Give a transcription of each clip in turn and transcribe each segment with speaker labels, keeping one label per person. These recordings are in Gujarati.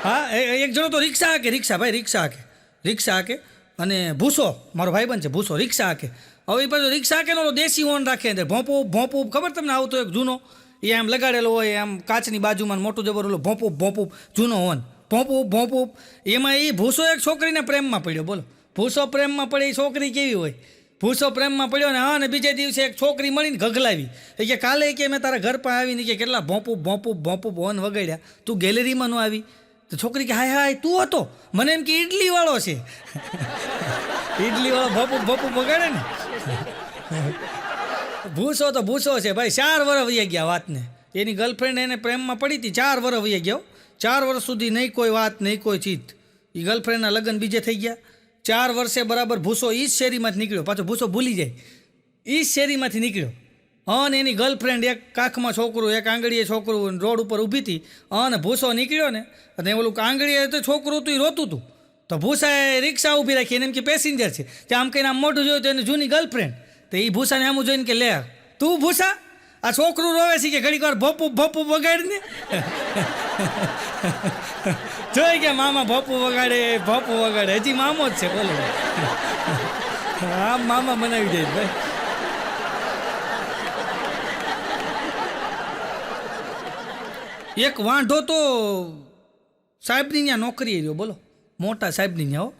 Speaker 1: હા એક જણો તો રિક્ષા હાકે, ભાઈ રિક્ષા હાકે અને ભૂસો મારો ભાઈબંધ છે, ભૂસો રિક્ષા હાકે. હવે એ પાછો રિક્ષા હાકે નો દેશી હોર્ન રાખે અંદર, ભોંપું ખબર તમને આવતો એક જૂનો, એ આમ લગાડેલો હોય આમ કાચની બાજુમાં મોટું જબર ઓલું ભોંપું જૂનો હોર્ન, ભોંપું. એમાં એ ભૂસો એક છોકરીને પ્રેમમાં પડ્યો. બોલો, ભૂસો પ્રેમમાં પડે એ છોકરી કેવી હોય? ભૂસો પ્રેમમાં પડ્યો ને, હા, ને બીજે દિવસે એક છોકરી મળીને ગગલાવી કે કાલે કે મેં તારા ઘર પર આવીને કે કેટલા ભોંપું હોર્ન વગાડ્યા, તું ગેલેરીમાં ન આવી? તો છોકરી કે હાય તું હતો, મને એમ કે ઇડલીવાળો છે. ઇડલીવાળો ભોંપું વગાડે ને. ભૂસો તો ભૂસો છે ભાઈ. 4 વર્ષ વહી ગયા વાતને. એની ગર્લફ્રેન્ડ એને પ્રેમમાં પડી હતી, 4 વર્ષ વહી ગયો. 4 વર્ષ સુધી નહીં કોઈ વાત, નહીં કોઈ ચીત. એ ગર્લફ્રેન્ડના લગ્ન બીજે થઈ ગયા. 4 વર્ષે બરાબર ભૂસો એ જ શેરીમાંથી નીકળ્યો. પાછો ભૂસો ભૂલી જાય, એ જ શેરીમાંથી નીકળ્યો. અને એની ગર્લફ્રેન્ડ એક કાખમાં છોકરું, એક આંગળીએ છોકરું રોડ ઉપર ઊભી હતી. અને ભૂસો નીકળ્યો ને, અને ઓલું આંગળીએ તો છોકરું હતું એ રોતું હતું. તો ભૂસાએ રિક્ષા ઊભી રાખી, એને એમ કે પેસેન્જર છે. ત્યાં આમ કહીને આમ મોઢું જોયું તો એની જૂની ગર્લફ્રેન્ડ. તો એ ભૂસાને આમ જોઈને કે લે તું ભૂસા, આ છોકરું રોવે છે કે ઘડીક વાર ભોપું વગાડીને. જોઈ કે મામા ભોપું વગાડે, હજી મામો જ છે. બોલો, આમ મામા બનાવી દે ભાઈ. એક વાંઢો તો સાહેબની ત્યાં નોકરી રહ્યો. બોલો, મોટા સાહેબની ત્યાં હો.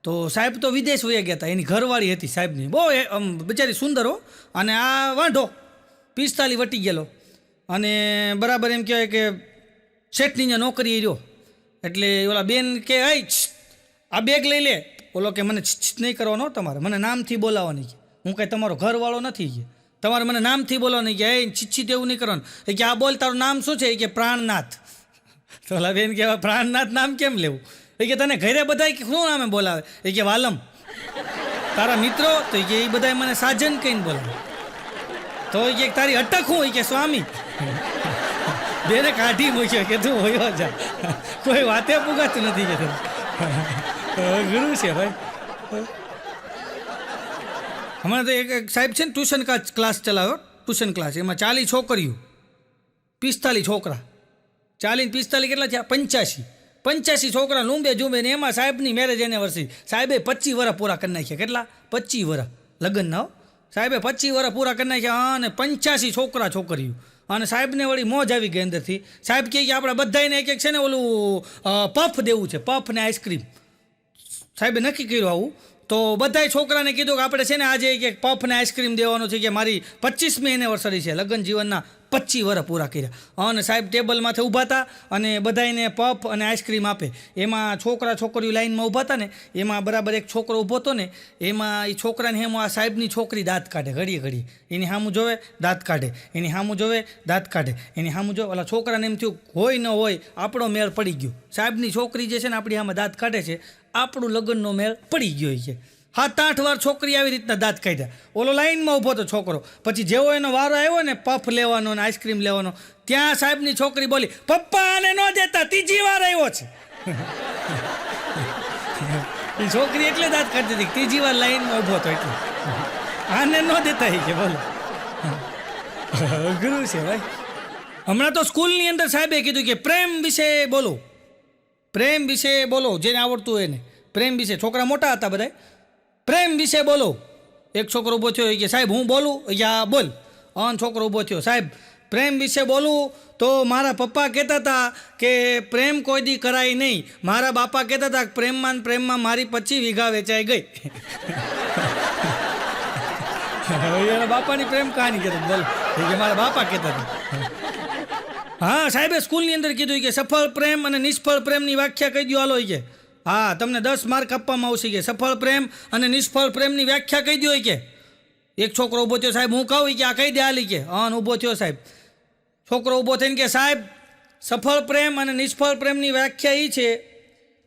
Speaker 1: તો સાહેબ તો વિદેશ વયા ગયા હતા. એની ઘરવાળી હતી સાહેબની, બહુ બિચારી સુંદર હો. અને આ વાંઢો 45 વટી ગયેલો. અને બરાબર એમ કહેવાય કે શેઠની ત્યાં નોકરી રહ્યો. એટલે ઓલા બેન કે આ બેગ લઈ લે. ઓલો કે મને નહીં કરવાનો તમારે, મને નામથી બોલાવવાની. હું કાંઈ તમારો ઘરવાળો નથી, તમારે મને નામથી બોલાવવાની. કે છીછી તેવું નહીં કરવાનું. એ કે આ બોલ તારું નામ શું છે? એ કે પ્રાણનાથ. તો ઓલા બેન કહેવાય પ્રાણનાથ નામ કેમ લેવું? એ કે તને ઘરે બધા શું નામે બોલાવે? એ કે વાલમ. તારા મિત્રો? તો એ કે એ બધા મને સાજન કહીને બોલાવે. તો એ કે તારી અટક હું? એ કે સ્વામી. બેને કાઢી મૂક્યો કે તું હોયો જા, કોઈ વાતે પુગાતું નથી કે ગુરુ છે ભાઈ. હમણાં તો એક સાહેબ છે ને ટ્યુશન ક્લાસ ચલાવ્યો, ટ્યુશન ક્લાસ. એમાં 40 છોકરીઓ, 45 છોકરા. 40 ને 45 કેટલા થયા? 85 છોકરા લૂંબે ઝૂંબે. ને એમાં સાહેબની મેરેજ એનિવર્સરી. સાહેબે 25 વર્ષ પૂરા કરી નાખ્યા. કેટલા? 25 વર્ષ લગ્નના. સાહેબે 25 વર્ષ પૂરા કરી નાખ્યા. અને 85 છોકરા છોકરીઓ. અને સાહેબને વળી મોજ આવી ગઈ અંદરથી. સાહેબ કહે કે આપણે બધાને એક છે ને ઓલું પફ દેવું છે, પફ ને આઈસ્ક્રીમ. સાહેબે નક્કી કર્યું આવું. તો બધાય છોકરાને કીધું કે આપણે છે ને આજે એક પફ ને આઈસ્ક્રીમ દેવાનો છે, કે મારી 25મી એનિવર્સરી છે, લગ્ન જીવનના 25 વર્ષ પૂરા કર્યા. અને સાહેબ ટેબલમાંથી ઊભા હતા અને બધાને પફ અને આઈસ્ક્રીમ આપે. એમાં છોકરીઓ લાઈનમાં ઊભા હતા ને, એમાં બરાબર એક છોકરો ઊભો હતો ને, એમાં એ છોકરાને હેમ આ સાહેબની છોકરી દાંત કાઢે ઘડીએ. એની સામું જોવે, દાંત કાઢે. એની સામું જોવે, દાંત કાઢે. એની સામું જોવે. ઓલા છોકરાને એમ થયું હોય ન હોય આપણો મેળ પડી ગયો. સાહેબની છોકરી જે છે ને આપણી આમાં દાંત કાઢે છે, આપણું લગ્નનો મેળ પડી ગયો છે. 7-8 વાર છોકરી આવી રીતના દાંત કાઢ્યા. ઓલો લાઈનમાં ઊભો હતો છોકરો. પછી જેવો એનો વારો આવ્યો ને પફ લેવાનો ને આઈસ્ક્રીમ લેવાનો, ત્યાં સાહેબની છોકરી બોલી, પપ્પા આને ન દેતા, 3જી વાર આવ્યો છે. એ છોકરી એટલે દાંત કાઢતી હતી, 3જી વાર લાઈનમાં ઊભો હતો એટલે. આને ન દેતા એ કે બોલો. ગુરુ છે ભાઈ. હમણાં તો સ્કૂલની અંદર સાહેબે કીધું કે પ્રેમ વિશે બોલો, જેને આવડતું હોય એને પ્રેમ વિશે. છોકરા મોટા હતા બધા. પ્રેમ વિશે બોલો. એક છોકરો ઊભો થયો કે સાહેબ હું બોલું? યા બોલ. છોકરો ઊભો થયો, સાહેબ પ્રેમ વિશે બોલું તો મારા પપ્પા કહેતા હતા કે પ્રેમ કોઈ દી કરાય નહીં. મારા બાપા કહેતા હતા કે પ્રેમમાં મારી 25 વીઘા વેચાઈ ગઈ. એના બાપાની પ્રેમ કહાની કહેતા બોલો, કે મારા બાપા કહેતા હતા. હા, સાહેબે સ્કૂલની અંદર કીધું કે સફળ પ્રેમ અને નિષ્ફળ પ્રેમની વ્યાખ્યા કહી દો હાલો. કે હા, તમને 10 માર્ક આપવામાં આવશે. કે સફળ પ્રેમ અને નિષ્ફળ પ્રેમની વ્યાખ્યા કહી દો. કે એક છોકરો ઊભો થયો, સાહેબ હું કહું? કે આ કહી દે હાલી. કે ઊભો થયો સાહેબ. છોકરો ઊભો થઈને કે સાહેબ સફળ પ્રેમ અને નિષ્ફળ પ્રેમની વ્યાખ્યા એ છે,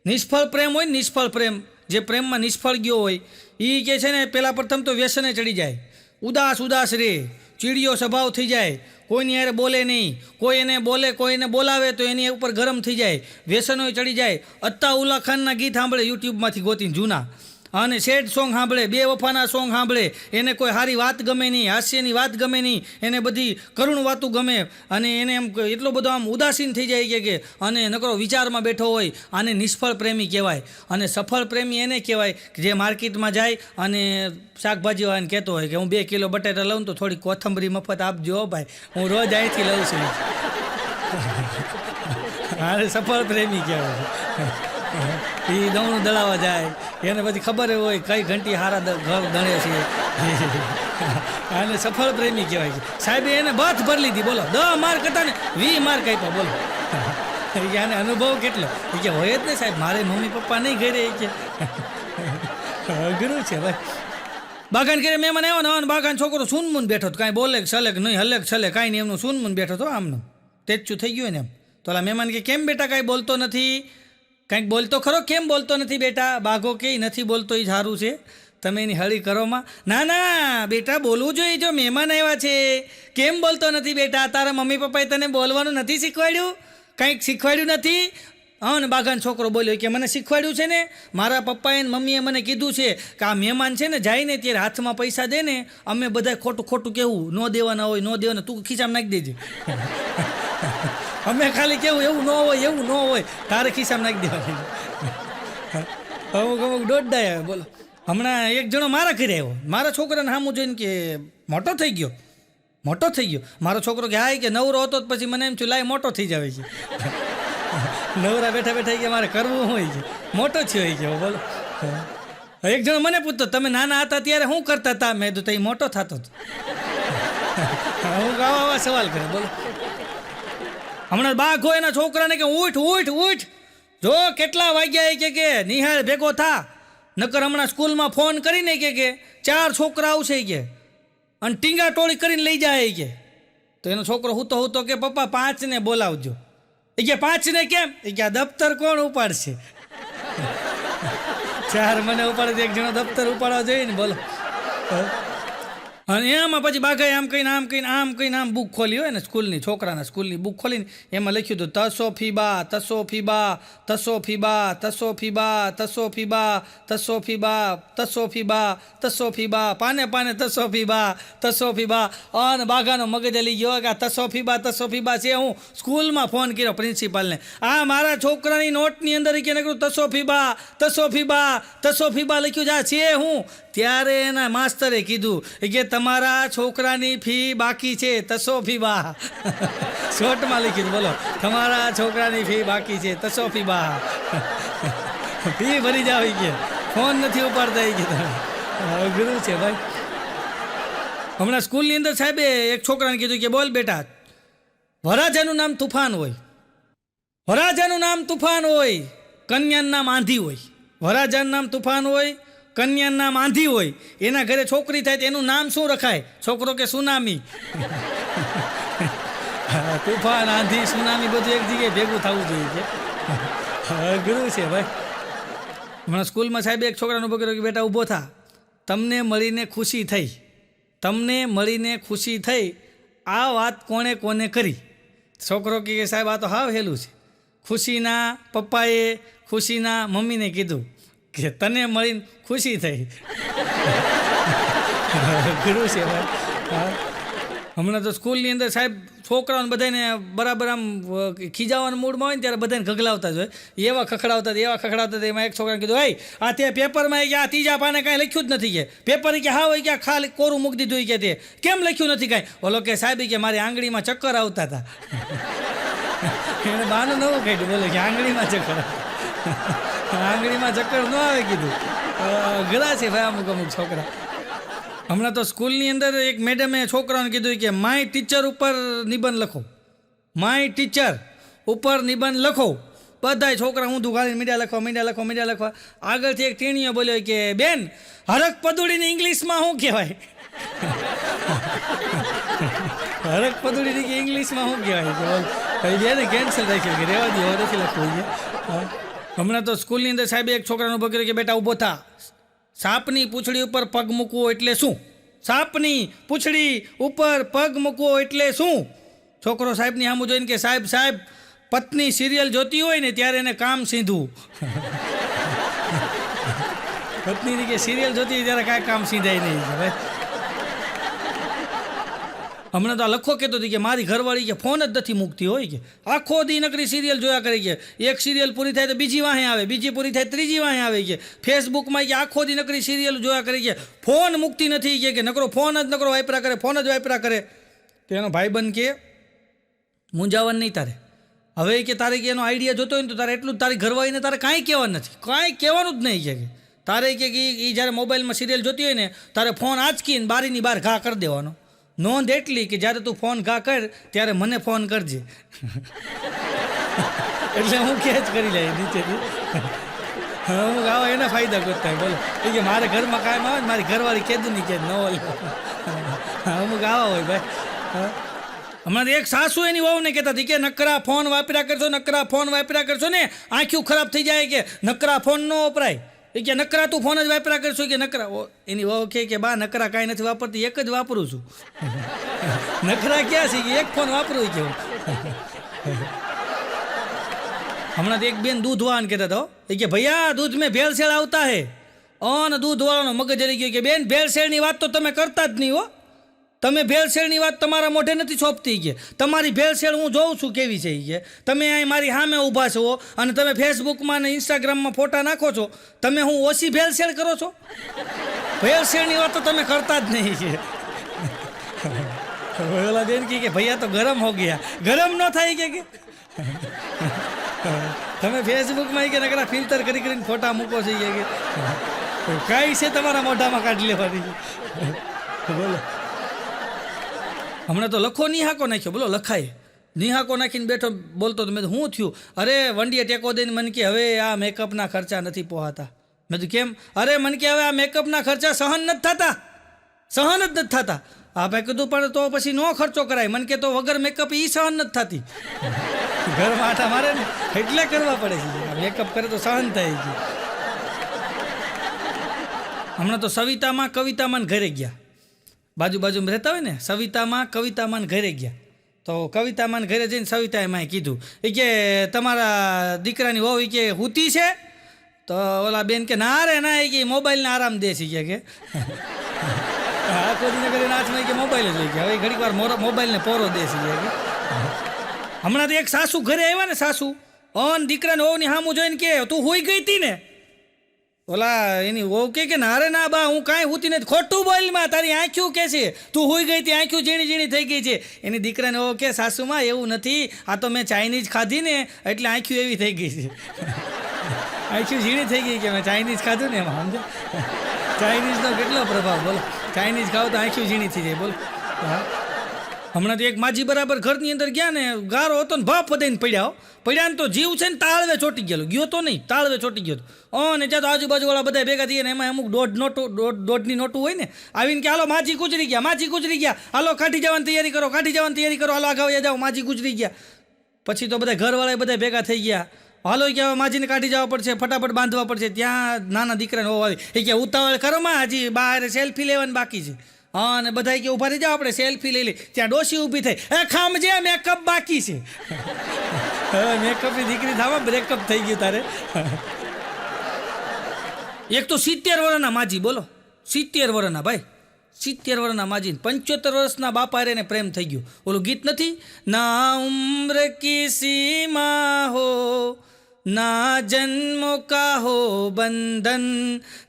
Speaker 1: નિષ્ફળ પ્રેમ હોય ને, નિષ્ફળ પ્રેમ જે પ્રેમમાં નિષ્ફળ ગયો હોય એ કે છે ને પહેલાં પ્રથમ તો વ્યસને ચડી જાય, ઉદાસ રહે, ચીડિયો સ્વભાવ થઈ જાય, કોઈની યારે બોલે નહીં, કોઈને બોલાવે તો એની ઉપર ગરમ થઈ જાય, વ્યસનો ચડી જાય, અત્તા ઉલ્લા ખાનના ગીત સાંભળે યુટ્યુબમાંથી ગોતીને જૂના, અને સેડ સોંગ સાંભળે, બે વફાના સોંગ સાંભળે, એને કોઈ સારી વાત ગમે નહીં, હાસ્યની વાત ગમે નહીં, એને બધી કરુણ વાતું ગમે, અને એને એમ એટલો બધો આમ ઉદાસીન થઈ જાય કે અને નકરો વિચારમાં બેઠો હોય, આને નિષ્ફળ પ્રેમી કહેવાય. અને સફળ પ્રેમી એને કહેવાય કે જે માર્કેટમાં જાય અને શાકભાજીવાળાને કહેતો હોય કે હું 2 કિલો બટાટા લઉં તો થોડી કોથમરી મફત આપજો ભાઈ, હું રોજ અહીંથી લઉં છું. આને સફળ પ્રેમી કહેવાય. એ દવણું દળાવવા જાય, એને પછી ખબર હોય કઈ ઘંટી હારા ઘર દણે છે. આને સફળ પ્રેમી કહેવાય છે. સાહેબે એને બથ ભરી લીધી, બોલો 10 માર્ક હતા ને 20 માર્ક આપ્યા, બોલો. આને અનુભવ કેટલો કે હોય જ ને સાહેબ, મારે મમ્મી પપ્પા નહીં ઘરે કે અઘરું છે ભાઈ. બાગાન કરે મહેમાન આવ્યો ને, બાગાન છોકરો સૂનમૂન બેઠો હતો, કાંઈ બોલે છલે નહીં, હલે છલે કાંઈ નહીં, એમનું સૂનમૂન બેઠો હતો, આમનું તેચું થઈ ગયું ને એમ. તો ઓલા મહેમાન કે કેમ બેટા કાંઈ બોલતો નથી, કાંઈક બોલતો ખરો, કેમ બોલતો નથી બેટા? બાઘો કે નથી બોલતો એ સારું છે, તમે એની હળી કરોમાં. ના ના બેટા બોલવું જોઈએ, જો મહેમાન આવ્યા છે. કેમ બોલતો નથી બેટા? તારા મમ્મી પપ્પાએ તને બોલવાનું નથી શીખવાડ્યું? કંઈક શીખવાડ્યું નથી? હા ને બાગાન છોકરો બોલ્યો કે મને શીખવાડ્યું છે ને, મારા પપ્પાએ ને મમ્મીએ મને કીધું છે કે આ મહેમાન છે ને જાય ને ત્યારે હાથમાં પૈસા દે ને, અમે બધા ખોટું ખોટું કહેવું, ન દેવાના હોય, ન દેવાના, તું ખીચામાં નાખી દેજે. અમે ખાલી કેવું એવું ન હોય, એવું ન હોય, તારે ખિસ્સામાં નાખી દેવાનું. અમુક અમુક દોડડાય. બોલો હમણાં એક જણો મારા ઘરે આવ્યો, મારા છોકરાને સામું જોઈને કે મોટો થઈ ગયો, મોટો થઈ ગયો. મારો છોકરો કે હાય કે નવરો હતો પછી મને એમ થયું લાય મોટો થઈ જાય છે. નવરા બેઠા બેઠા કે મારે કરવું હોય છે, મોટો થયો છે. બોલો એક જણો મને પૂછતો તમે નાના હતા ત્યારે શું કરતા હતા? મેં તો તઈ મોટો થતો હતો. હું આવા સવાલ કરે. બોલો હમણાં બાઘો એના છોકરાને કે ઉઠ ઉઠ ઉઠ, જો કેટલા વાગ્યા કે નિહાળ ભેગો થા, નકર હમણાં સ્કૂલમાં ફોન કરીને કે 4 છોકરા આવશે કે અને ટીંગા ટોળી કરીને લઈ જાય કે. તો એનો છોકરો હું તો કે પપ્પા 5 ને બોલાવજો. એ કે 5 ને કેમ? એ કે આ દફતર કોણ ઉપાડશે? 4 મને ઉપાડે, એક જણો દફતર ઉપાડવા જોઈએ ને. બોલો અને એમાં પછી બાઘાએ આમ કહીને આમ બુક ખોલી હોય ને સ્કૂલની, છોકરાના સ્કૂલની બુક ખોલીને એમાં લખ્યું હતું તસો ફીબા તસો ફીબા તસો ફીબા તસો ફીબા તસો ફીબા તસો ફીબા તસો ફીબા તસો ફીબા, પાને પાને તસો ફીબા તસો ફીબા. અને બાઘાનો મગજ લઈ ગયો કે આ તસો ફીબા છે. હું સ્કૂલમાં ફોન કર્યો પ્રિન્સિપાલને, આ મારા છોકરાની નોટની અંદર કે નકરું તસો ફીબા લખ્યું જા છે હું. ત્યારે એના માસ્તરે કીધું કે તમારા છોકરાની ફી બાકી છે તસો ફીબા. શોર્ટમાં લખી, બોલો તમારા છોકરાની ફી બાકી છે તસો ફીબા. ફી ભરી જાવ કે ફોન નથી ઉપાડતા કે તમે. અઘરું છે ભાઈ. હમણાં સ્કૂલની અંદર સાહેબે એક છોકરાને કીધું કે બોલ બેટા, વરાજાનું નામ તુફાન હોય, વરાજાનું નામ તુફાન હોય, કન્યાનું નામ આંધી હોય. વરાજાનું નામ તુફાન હોય, કન્યાનું નામ આંધી હોય, એના ઘરે છોકરી થાય તો એનું નામ શું રખાય? છોકરો કે સુનામી. તુફાન, આંધી, સુનામી બધું એક જગ્યાએ ભેગું થવું જોઈએ છે. અઘરું છે ભાઈ. હમણાં સ્કૂલમાં સાહેબ એક છોકરાનો ઉભો કર્યો કે બેટા ઊભો થા, તમને મળીને ખુશી થઈ, તમને મળીને ખુશી થઈ, આ વાત કોને કરી? છોકરો કે સાહેબ આ તો હાવ હેલું છે, ખુશીના પપ્પાએ ખુશીના મમ્મીને કીધું કે તને મળીને ખુશી થઈ. ઘણું છે ભાઈ. હમણાં તો સ્કૂલની અંદર સાહેબ છોકરાઓને બધાને બરાબર આમ ખીજાવાના મૂડમાં હોય ને ત્યારે બધાને ગગલાવતા જ હોય, એવા ખખડાવતા એમાં એક છોકરાને કીધું ભાઈ આ તે પેપરમાં કે આ ત્રીજા પાને કાંઈ લખ્યું જ નથી કે પેપર કે હા હોય કે ખાલી કોરું મૂકી દીધું કે તે કેમ લખ્યું નથી કાંઈ? ઓલો કે સાહેબ કે મારી આંગળીમાં ચક્કર આવતા હતા. એને બાનું નવું કાઢ્યું, બોલે કે આંગળીમાં ચક્કર ન આવે કીધું. ઘણા છે ભાઈ અમુક છોકરા. હમણાં તો સ્કૂલની અંદર એક મેડમે છોકરાઓને કીધું કે માય ટીચર ઉપર નિબંધ લખો, માય ટીચર ઉપર નિબંધ લખો. બધાય છોકરા ઊંધું ગાળીને મીડિયા લખવા. આગળથી એક ટીણીઓ બોલ્યો કે બેન હરક પદુડીને ઇંગ્લિશમાં શું કહેવાય? હરક પદુડીની ઇંગ્લિશમાં શું કહેવાય? બેને કેન્સલ રાખ્યું કે રેવા દો, નથી લખવું. હમણાં તો સ્કૂલની અંદર સાહેબ એક છોકરાનો ઉભો કર્યો કે બેટા ઊભો થા, સાપની પૂંછડી ઉપર પગ મૂકવો એટલે શું? સાપની પૂંછડી ઉપર પગ મૂકવો એટલે શું? છોકરો સાહેબની સામું જોઈને કે સાહેબ પત્ની સિરિયલ જોતી હોય ને ત્યારે એને કામ સીધું. પત્નીની કે સિરિયલ જોતી હોય ત્યારે કાંઈ કામ સીધાય નહીં છે ભાઈ. હમણાં તો આ લખો કહેતો હતી કે મારી ઘરવાળી કે ફોન જ નથી મૂકતી હોય કે આખો દી નકરી સિરિયલ જોયા કરે કે એક સિરિયલ પૂરી થાય તો બીજી વાહે આવે, બીજી પૂરી થાય ત્રીજી વાહે આવે કે ફેસબુકમાં કે આખો દી નકરી સિરિયલ જોયા કરે કે ફોન મૂકતી નથી કે નકરો ફોન જ નકરો વાપરા કરે, ફોન જ વાપરા કરે. તો એનો ભાઈબંધ કે મૂંઝાવાનું નહીં તારે, હવે કે તારે કે એનો આઈડિયા જોતો હોય ને તો તારે એટલું જ તારી ઘરવાળીને તારે કાંઈ કહેવાનું નથી, કાંઈ કહેવાનું જ નહીં કે તારે કે એ જ્યારે મોબાઈલમાં સિરિયલ જોતી હોય ને તારે ફોન આંચકીને બારીની બહાર ઘા કરી દેવાનો. નોંધ એટલી કે જ્યારે તું ફોન ઘા કર ત્યારે મને ફોન કરજે. એટલે હું કેચ કરી લઈ નીચેથી. હું આવા એના ફાયદા કરતા હોય. બોલો એ કે મારે ઘરમાં કાયમ આવે ને મારી ઘરવાળી કીધું નહીં કે ન હોય. અમુક આવા હોય ભાઈ. હમણાં એક સાસુ એની વહુને કહેતા હતી કે નકરા ફોન વાપર્યા કરશો, નકરા ફોન વાપર્યા કરશો ને આંખ્યું ખરાબ થઈ જાય, કે નકરા ફોન ન વપરાય. એ કે નકરા તું ફોન જ વાપર્યા કરશો કે નકરા. એની વહુ કે બા નકરા કાંઈ નથી વાપરતી, એક જ વાપરું છું. નકરા ક્યાં છે કે એક ફોન વાપરું કે. હમણાં તો એક બેન દૂધ વાળાને કહેતા હતા એ કે ભૈયા દૂધ મેં ભેળસેળ આવતા હે. અને દૂધ વાળાનો મગજ હરી ગયો કે બેન ભેળસેળની વાત તો તમે કરતા જ નહીં હો, તમે ભેળસેળની વાત તમારા મોઢે નથી છોપતી કે તમારી ભેળસેળ હું જોઉં છું કેવી છે કે તમે અહીં મારી સામે ઊભા છો અને તમે ફેસબુકમાં ને ઇન્સ્ટાગ્રામમાં ફોટા નાખો છો, તમે હું ઓછી ભેળસેળ કરો છો? ભેળસેળની વાત તો તમે કરતા જ નહીં કે. ઓલા બેન કે ભૈયા તો ગરમ હો ગયા. ગરમ ન થાય કે તમે ફેસબુકમાં કે નકરા ફિલ્ટર કરી કરીને ફોટા મૂકો છો કે કાંઈ છે તમારા મોઢામાં કાઢી લેવાની. બોલો હમણાં તો લખો નિહાકો નાખ્યો. બોલો લખાય નિહાકો નાખીને બેઠો બોલતો તો મેં હું થયું, અરે વંડીએ ટેકો દઈને મને કે હવે આ મેકઅપના ખર્ચા નથી પોહાતા. મેં તો કેમ? અરે મને કે હવે આ મેકઅપના ખર્ચા સહન નથી થતા, સહન જ નથી થતા. હા ભાઈ કીધું પણ તો પછી નો ખર્ચો કરાય. મને કે તો વગર મેકઅપ એ સહન નથી થતી. ઘરમાં આટા મારે ને એટલે કરવા પડે છે, મેકઅપ કરે તો સહન થાય છે. હમણાં તો સવિતામાં કવિતામાં ઘરે ગયા, બાજુમાં રહેતા હોય ને, સવિતામાં કવિતામાં ઘરે ગયા. તો કવિતામાં ઘરે જઈને સવિતાએ માએ કીધું એ કે તમારા દીકરાની વહુ એ કે હુતી છે? તો ઓલા બેન કે ના રે ના, એ કે મોબાઈલને આરામ દે છે કે આખો દિને કરીને હાથમાં કે મોબાઈલ જ હોય કે હવે ઘડીક વાર મોબાઈલને પોરો દે છે કે. હમણાં તો એક સાસુ ઘરે આવ્યા ને, સાસુ ઓન દીકરાને વહુની સામું જોઈને કે તું હોઈ ગઈ હતી ને? ઓલા એની વહુ કે ના રે ના બા હું કાંઈ હોતી નથી, ખોટું બોલમાં તારી આંખ્યું કે છે તું હોઈ ગઈ હતી, આંખ્યું ઝીણી ઝીણી થઈ ગઈ છે. એની દીકરાને વહુ કે સાસુમાં એવું નથી, આ તો મેં ચાઇનીઝ ખાધી ને એટલે આંખ્યું એવી થઈ ગઈ છે. આંખ્યું ઝીણી થઈ ગઈ કે મેં ચાઇનીઝ ખાધું ને એમાં. સમજો ચાઇનીઝનો કેટલો પ્રભાવ. બોલો ચાઇનીઝ ખાવ તો આંખ્યું ઝીણી થઈ જાય. બોલો હા હમણાં તો એક માજી બરાબર ઘરની અંદર ગયા ને, ગારો હતો ને ભાપ દઈને પડ્યા ને તો જીવ છે ને તાળવે ચોટી ગયેલો, ગયો તો નહીં તાળવે ચોટી ગયો. ને ત્યાં તો આજુબાજુવાળા બધા ભેગા થઈએ ને એમાં અમુક દોઢની નોટું હોય ને, આવીને કે હાલો માજી ગુજરી ગયા, હાલો કાઢી જવાની તૈયારી કરો, હાલો આગળ જાઓ માજી ગુજરી ગયા. પછી તો બધા ઘરવાળા બધા ભેગા થઈ ગયા, હાલો કે માજીને કાઢી જવા પડશે, ફટાફટ બાંધવા પડશે. ત્યાં નાના દીકરાને હોવા આવી એ કે ઉતાવળ કરો માં, હજી બહાર સેલ્ફી લેવાની બાકી છે. હા અને બધા કે ઊભા રહી જાઓ આપણે સેલ્ફી લઈ લઈ. ત્યાં ડોશી ઊભી થઈ, એ ખામજે મેકઅપ બાકી છે. મેકઅપની દીકરી થવા બ્રેકઅપ થઈ ગયું તારે. એક તો 70 વર્ષના માજી, બોલો 70 વર્ષના ભાઈ, 70 વર્ષના માજી, 75 વર્ષના બાપા એને પ્રેમ થઈ ગયો. ઓલું ગીત નથી, ના ઉમ્ર કી સીમા હો ना जन्म का हो बंधन,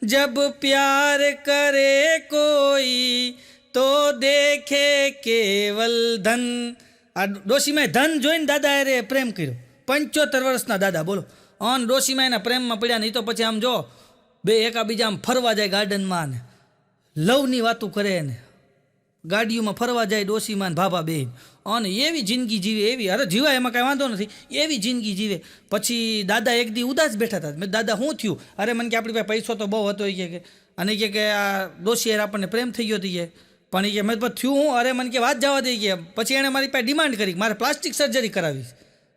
Speaker 1: जब प्यार करे कोई तो देखे केवल धन. આ ડોશીમાએ ધન જોઈને દાદા અરે પ્રેમ કર્યો. 75 વર્ષના દાદા, બોલો. અને ડોશીમા એના પ્રેમમાં પડ્યા નહીં તો પછી આમ જો બે એકાબીજા આમ ફરવા જાય ગાર્ડનમાં ને લવની વાતું કરે ને ગાડીઓમાં ફરવા જાય ડોશીમાં ને ભાભા બેન, અને એવી જિંદગી જીવે, એવી અરે જીવાય એમાં કાંઈ વાંધો નથી, એવી જિંદગી જીવે. પછી દાદા એક દી ઉદાસ બેઠા હતા. મેં દાદા શું થયું? અરે મને કે આપણી પાસે પૈસો તો બહુ હતો કે અને કે આ ડોશી યાર આપણને પ્રેમ થઈ ગયો હતી પણ એ કે મેં થયું હું? અરે મને કે વાત જવા દઈ કે પછી એણે મારી પાસે ડિમાન્ડ કરી મારે પ્લાસ્ટિક સર્જરી કરાવી.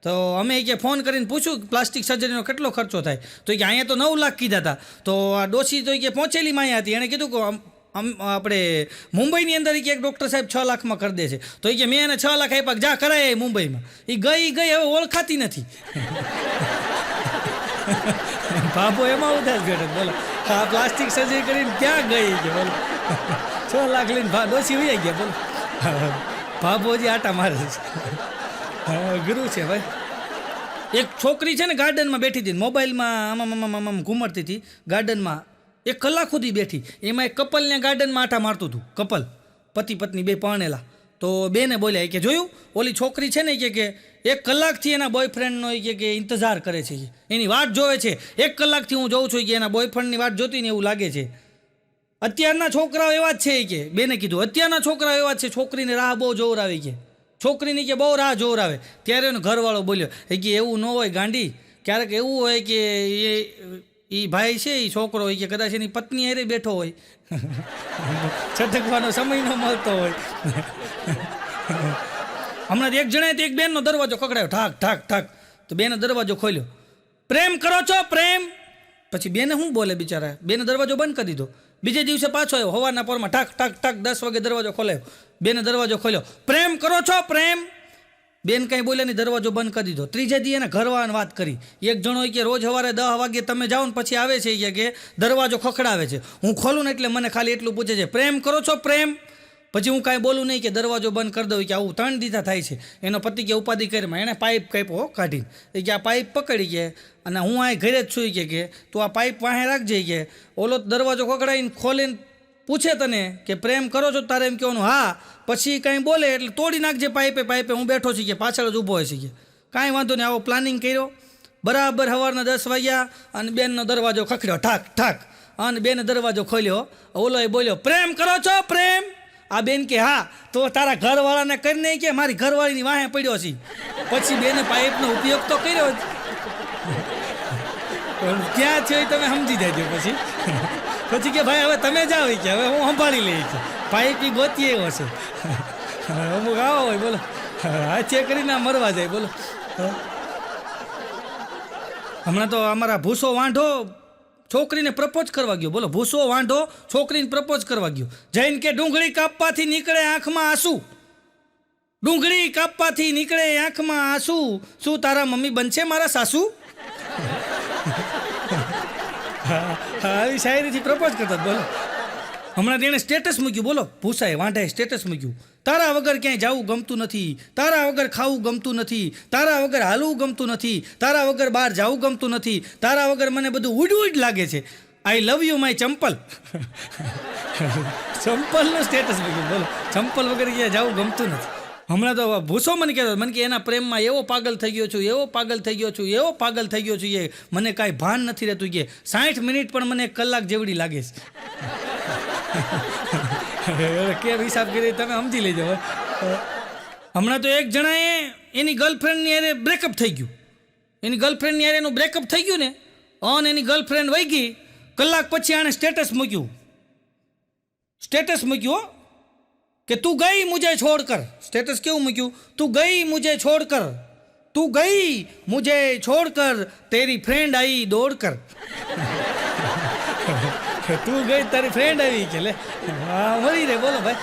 Speaker 1: તો અમે કે ફોન કરીને પૂછ્યું પ્લાસ્ટિક સર્જરીનો કેટલો ખર્ચો થાય? તો કે અહીંયા તો 9 લાખ કીધા હતા. તો આ ડોશી તો કે પહોંચેલી માયા હતી, એણે કીધું કે આપણે મુંબઈની અંદર કે એક ડૉક્ટર સાહેબ 6 લાખમાં કરી દે છે. તો એ કે મેં એને 6 લાખ આપ્યા, જા કરાય મુંબઈમાં. એ ગઈ હવે ઓળખાતી નથી. બાપો એમાં ઉદાસ બેઠો બોલો આ પ્લાસ્ટિક સર્જરી કરીને ક્યાં ગઈ છે બોલો 6 લાખ લઈને ડોસી વહી ગયા બોલો બાપોજી આટા મારે છે ગુરુ છે ભાઈ. એક છોકરી છે ને ગાર્ડનમાં બેઠી હતી મોબાઈલમાં આમ ઘૂમરતી હતી ગાર્ડનમાં 1 કલાક સુધી બેઠી. એમાં એક કપલને ગાર્ડનમાં આટા મારતું હતું કપલ પતિ પત્ની બે પરણેલા. તો બેને બોલ્યા કે જોયું ઓલી છોકરી છે ને કે 1 કલાકથી એના બોયફ્રેન્ડનો કે ઇંતજાર કરે છે એની વાટ જોવે છે 1 કલાકથી હું જોઉં છું કે એના બોયફ્રેન્ડની વાટ જોતી ને એવું લાગે છે. અત્યારના છોકરાઓ એવા જ છે કે બેને કીધું અત્યારના છોકરાઓ એવા જ છે છોકરીને રાહ બહુ જોવરાવે કે છોકરીની કે બહુ રાહ જોવરાવે. ત્યારે એનો ઘરવાળો બોલ્યો કે એવું ન હોય ગાંડી ક્યારેક એવું હોય કે એ ભાઈ છે એ છોકરો હોય કે કદાચ એની પત્ની હારે બેઠો હોય છટકવાનો સમય ન મળતો હોય. હમણાં એક જણાએ એક બેનનો દરવાજો ખખડાયો ઠાક ઠાક ઠાક તો બેને દરવાજો ખોલ્યો. પ્રેમ કરો છો પ્રેમ? પછી બેને શું બોલે બિચારા બેને દરવાજો બંધ કરી દીધો. બીજે દિવસે પાછો આવ્યો સવારના પોરમાં ઠાક ઠાક ઠાક 10 વાગે દરવાજો ખોલાયો. બેને દરવાજો ખોલ્યો પ્રેમ કરો છો પ્રેમ? બેન કાંઈ બોલ્યા નહીં દરવાજો બંધ કરી દીધો. ત્રીજે દી એને ઘરવાળાને વાત કરી. એક જણો કે રોજ સવારે 10 વાગે તમે જાઓ ને પછી આવે છે કે દરવાજો ખખડાવે છે હું ખોલું ને એટલે મને ખાલી એટલું પૂછે છે પ્રેમ કરો છો પ્રેમ? પછી હું કાંઈ બોલું નહીં કે દરવાજો બંધ કરી દઉં કે આવું 3 દીધા થાય છે. એનો પતિ કે ઉપાધિ કરીમાં એણે પાઇપ કાપ્યો કાઢીને કે આ પાઇપ પકડી કે અને હું આ ઘરે જ છું કે તું આ પાઇપ વાહે રાખજે કે ઓલો દરવાજો ખખડાવીને ખોલીને પૂછે તને કે પ્રેમ કરો છો તારે એમ કહેવાનું હા પછી કાંઈ બોલે એટલે તોડી નાખજે પાઇપે હું બેઠો છું કે પાછળ જ ઊભો હોય છે કે કાંઈ વાંધો નહીં. આવો પ્લાનિંગ કર્યો. બરાબર સવારના 10 વાગ્યા અને બેનનો દરવાજો ખખડ્યો ઠાક ઠાક અને બેને દરવાજો ખોલ્યો. ઓલોએ બોલ્યો પ્રેમ કરો છો પ્રેમ? આ બેન કે હા. તો તારા ઘરવાળાને કરી નહીં કે મારી ઘરવાળીની વાહે પડ્યો છે. પછી બેને પાઇપનો ઉપયોગ તો કર્યો જ ક્યાં છે તમે સમજી જાજો. પછી કે ભાઈ હવે તમે જાઓ કે હવે હું સંભાળી લઈ છે પાઇપ ગોતી એવો છે અમુક આવો હોય બોલો હાથે કરીને મરવા જાય બોલો. હમણાં તો અમારા ભૂસો વાંઢો છોકરીને પ્રપોઝ કરવા ગયો બોલો. ભૂસો વાંઢો છોકરીને પ્રપોઝ કરવા ગયો જઈને કે ડુંગળી કાપવાથી નીકળે આંખમાં આંસુ ડુંગળી કાપવાથી નીકળે આંખમાં આંસુ શું તારા મમ્મી બનશે મારા સાસુ? આવી શાયરીથી પ્રપોઝ કરતા બોલો. હમણાં તેણે સ્ટેટસ મૂક્યું બોલો ભૂસાએ વાંઢાએ સ્ટેટસ મૂક્યું તારા વગર ક્યાંય જવું ગમતું નથી તારા વગર ખાવું ગમતું નથી તારા વગર હાલવું ગમતું નથી તારા વગર બહાર જવું ગમતું નથી તારા વગર મને બધું ઉડ લાગે છે આઈ લવ યુ માય ચંપલ. ચંપલનું સ્ટેટસ મૂક્યું બોલો ચંપલ વગર ક્યાંય જવું ગમતું નથી. હમણાં તો ભૂસો મને કહેતો મને કે એના પ્રેમમાં એવો પાગલ થઈ ગયો છું એવો પાગલ થઈ ગયો છું એવો પાગલ થઈ ગયો છું એ મને કાંઈ ભાન નથી રહેતું કે 60 મિનિટ પણ મને 1 કલાક જેવડી લાગે છે. કેમ હિસાબ કરી તમે સમજી લેજો. હમણાં તો એક જણાએ એની ગર્લફ્રેન્ડની હારે બ્રેકઅપ થઈ ગયું. એની ગર્લફ્રેન્ડની હારે એનું બ્રેકઅપ થઈ ગયું ને અને એની ગર્લફ્રેન્ડ વહી ગઈ. કલાક પછી આણે સ્ટેટસ મૂક્યું કે તું ગઈ મુझे छोड़कर. સ્ટેટસ કેવું મૂક્યું તું ગઈ મુझे छोड़कर તું ગઈ મુझे छोड़कर તેરી ફ્રેન્ડ आई दौड़ कर. તું ગઈ તારી ફ્રેન્ડ આવી કે લે હા મળી રે બોલો ભાઈ.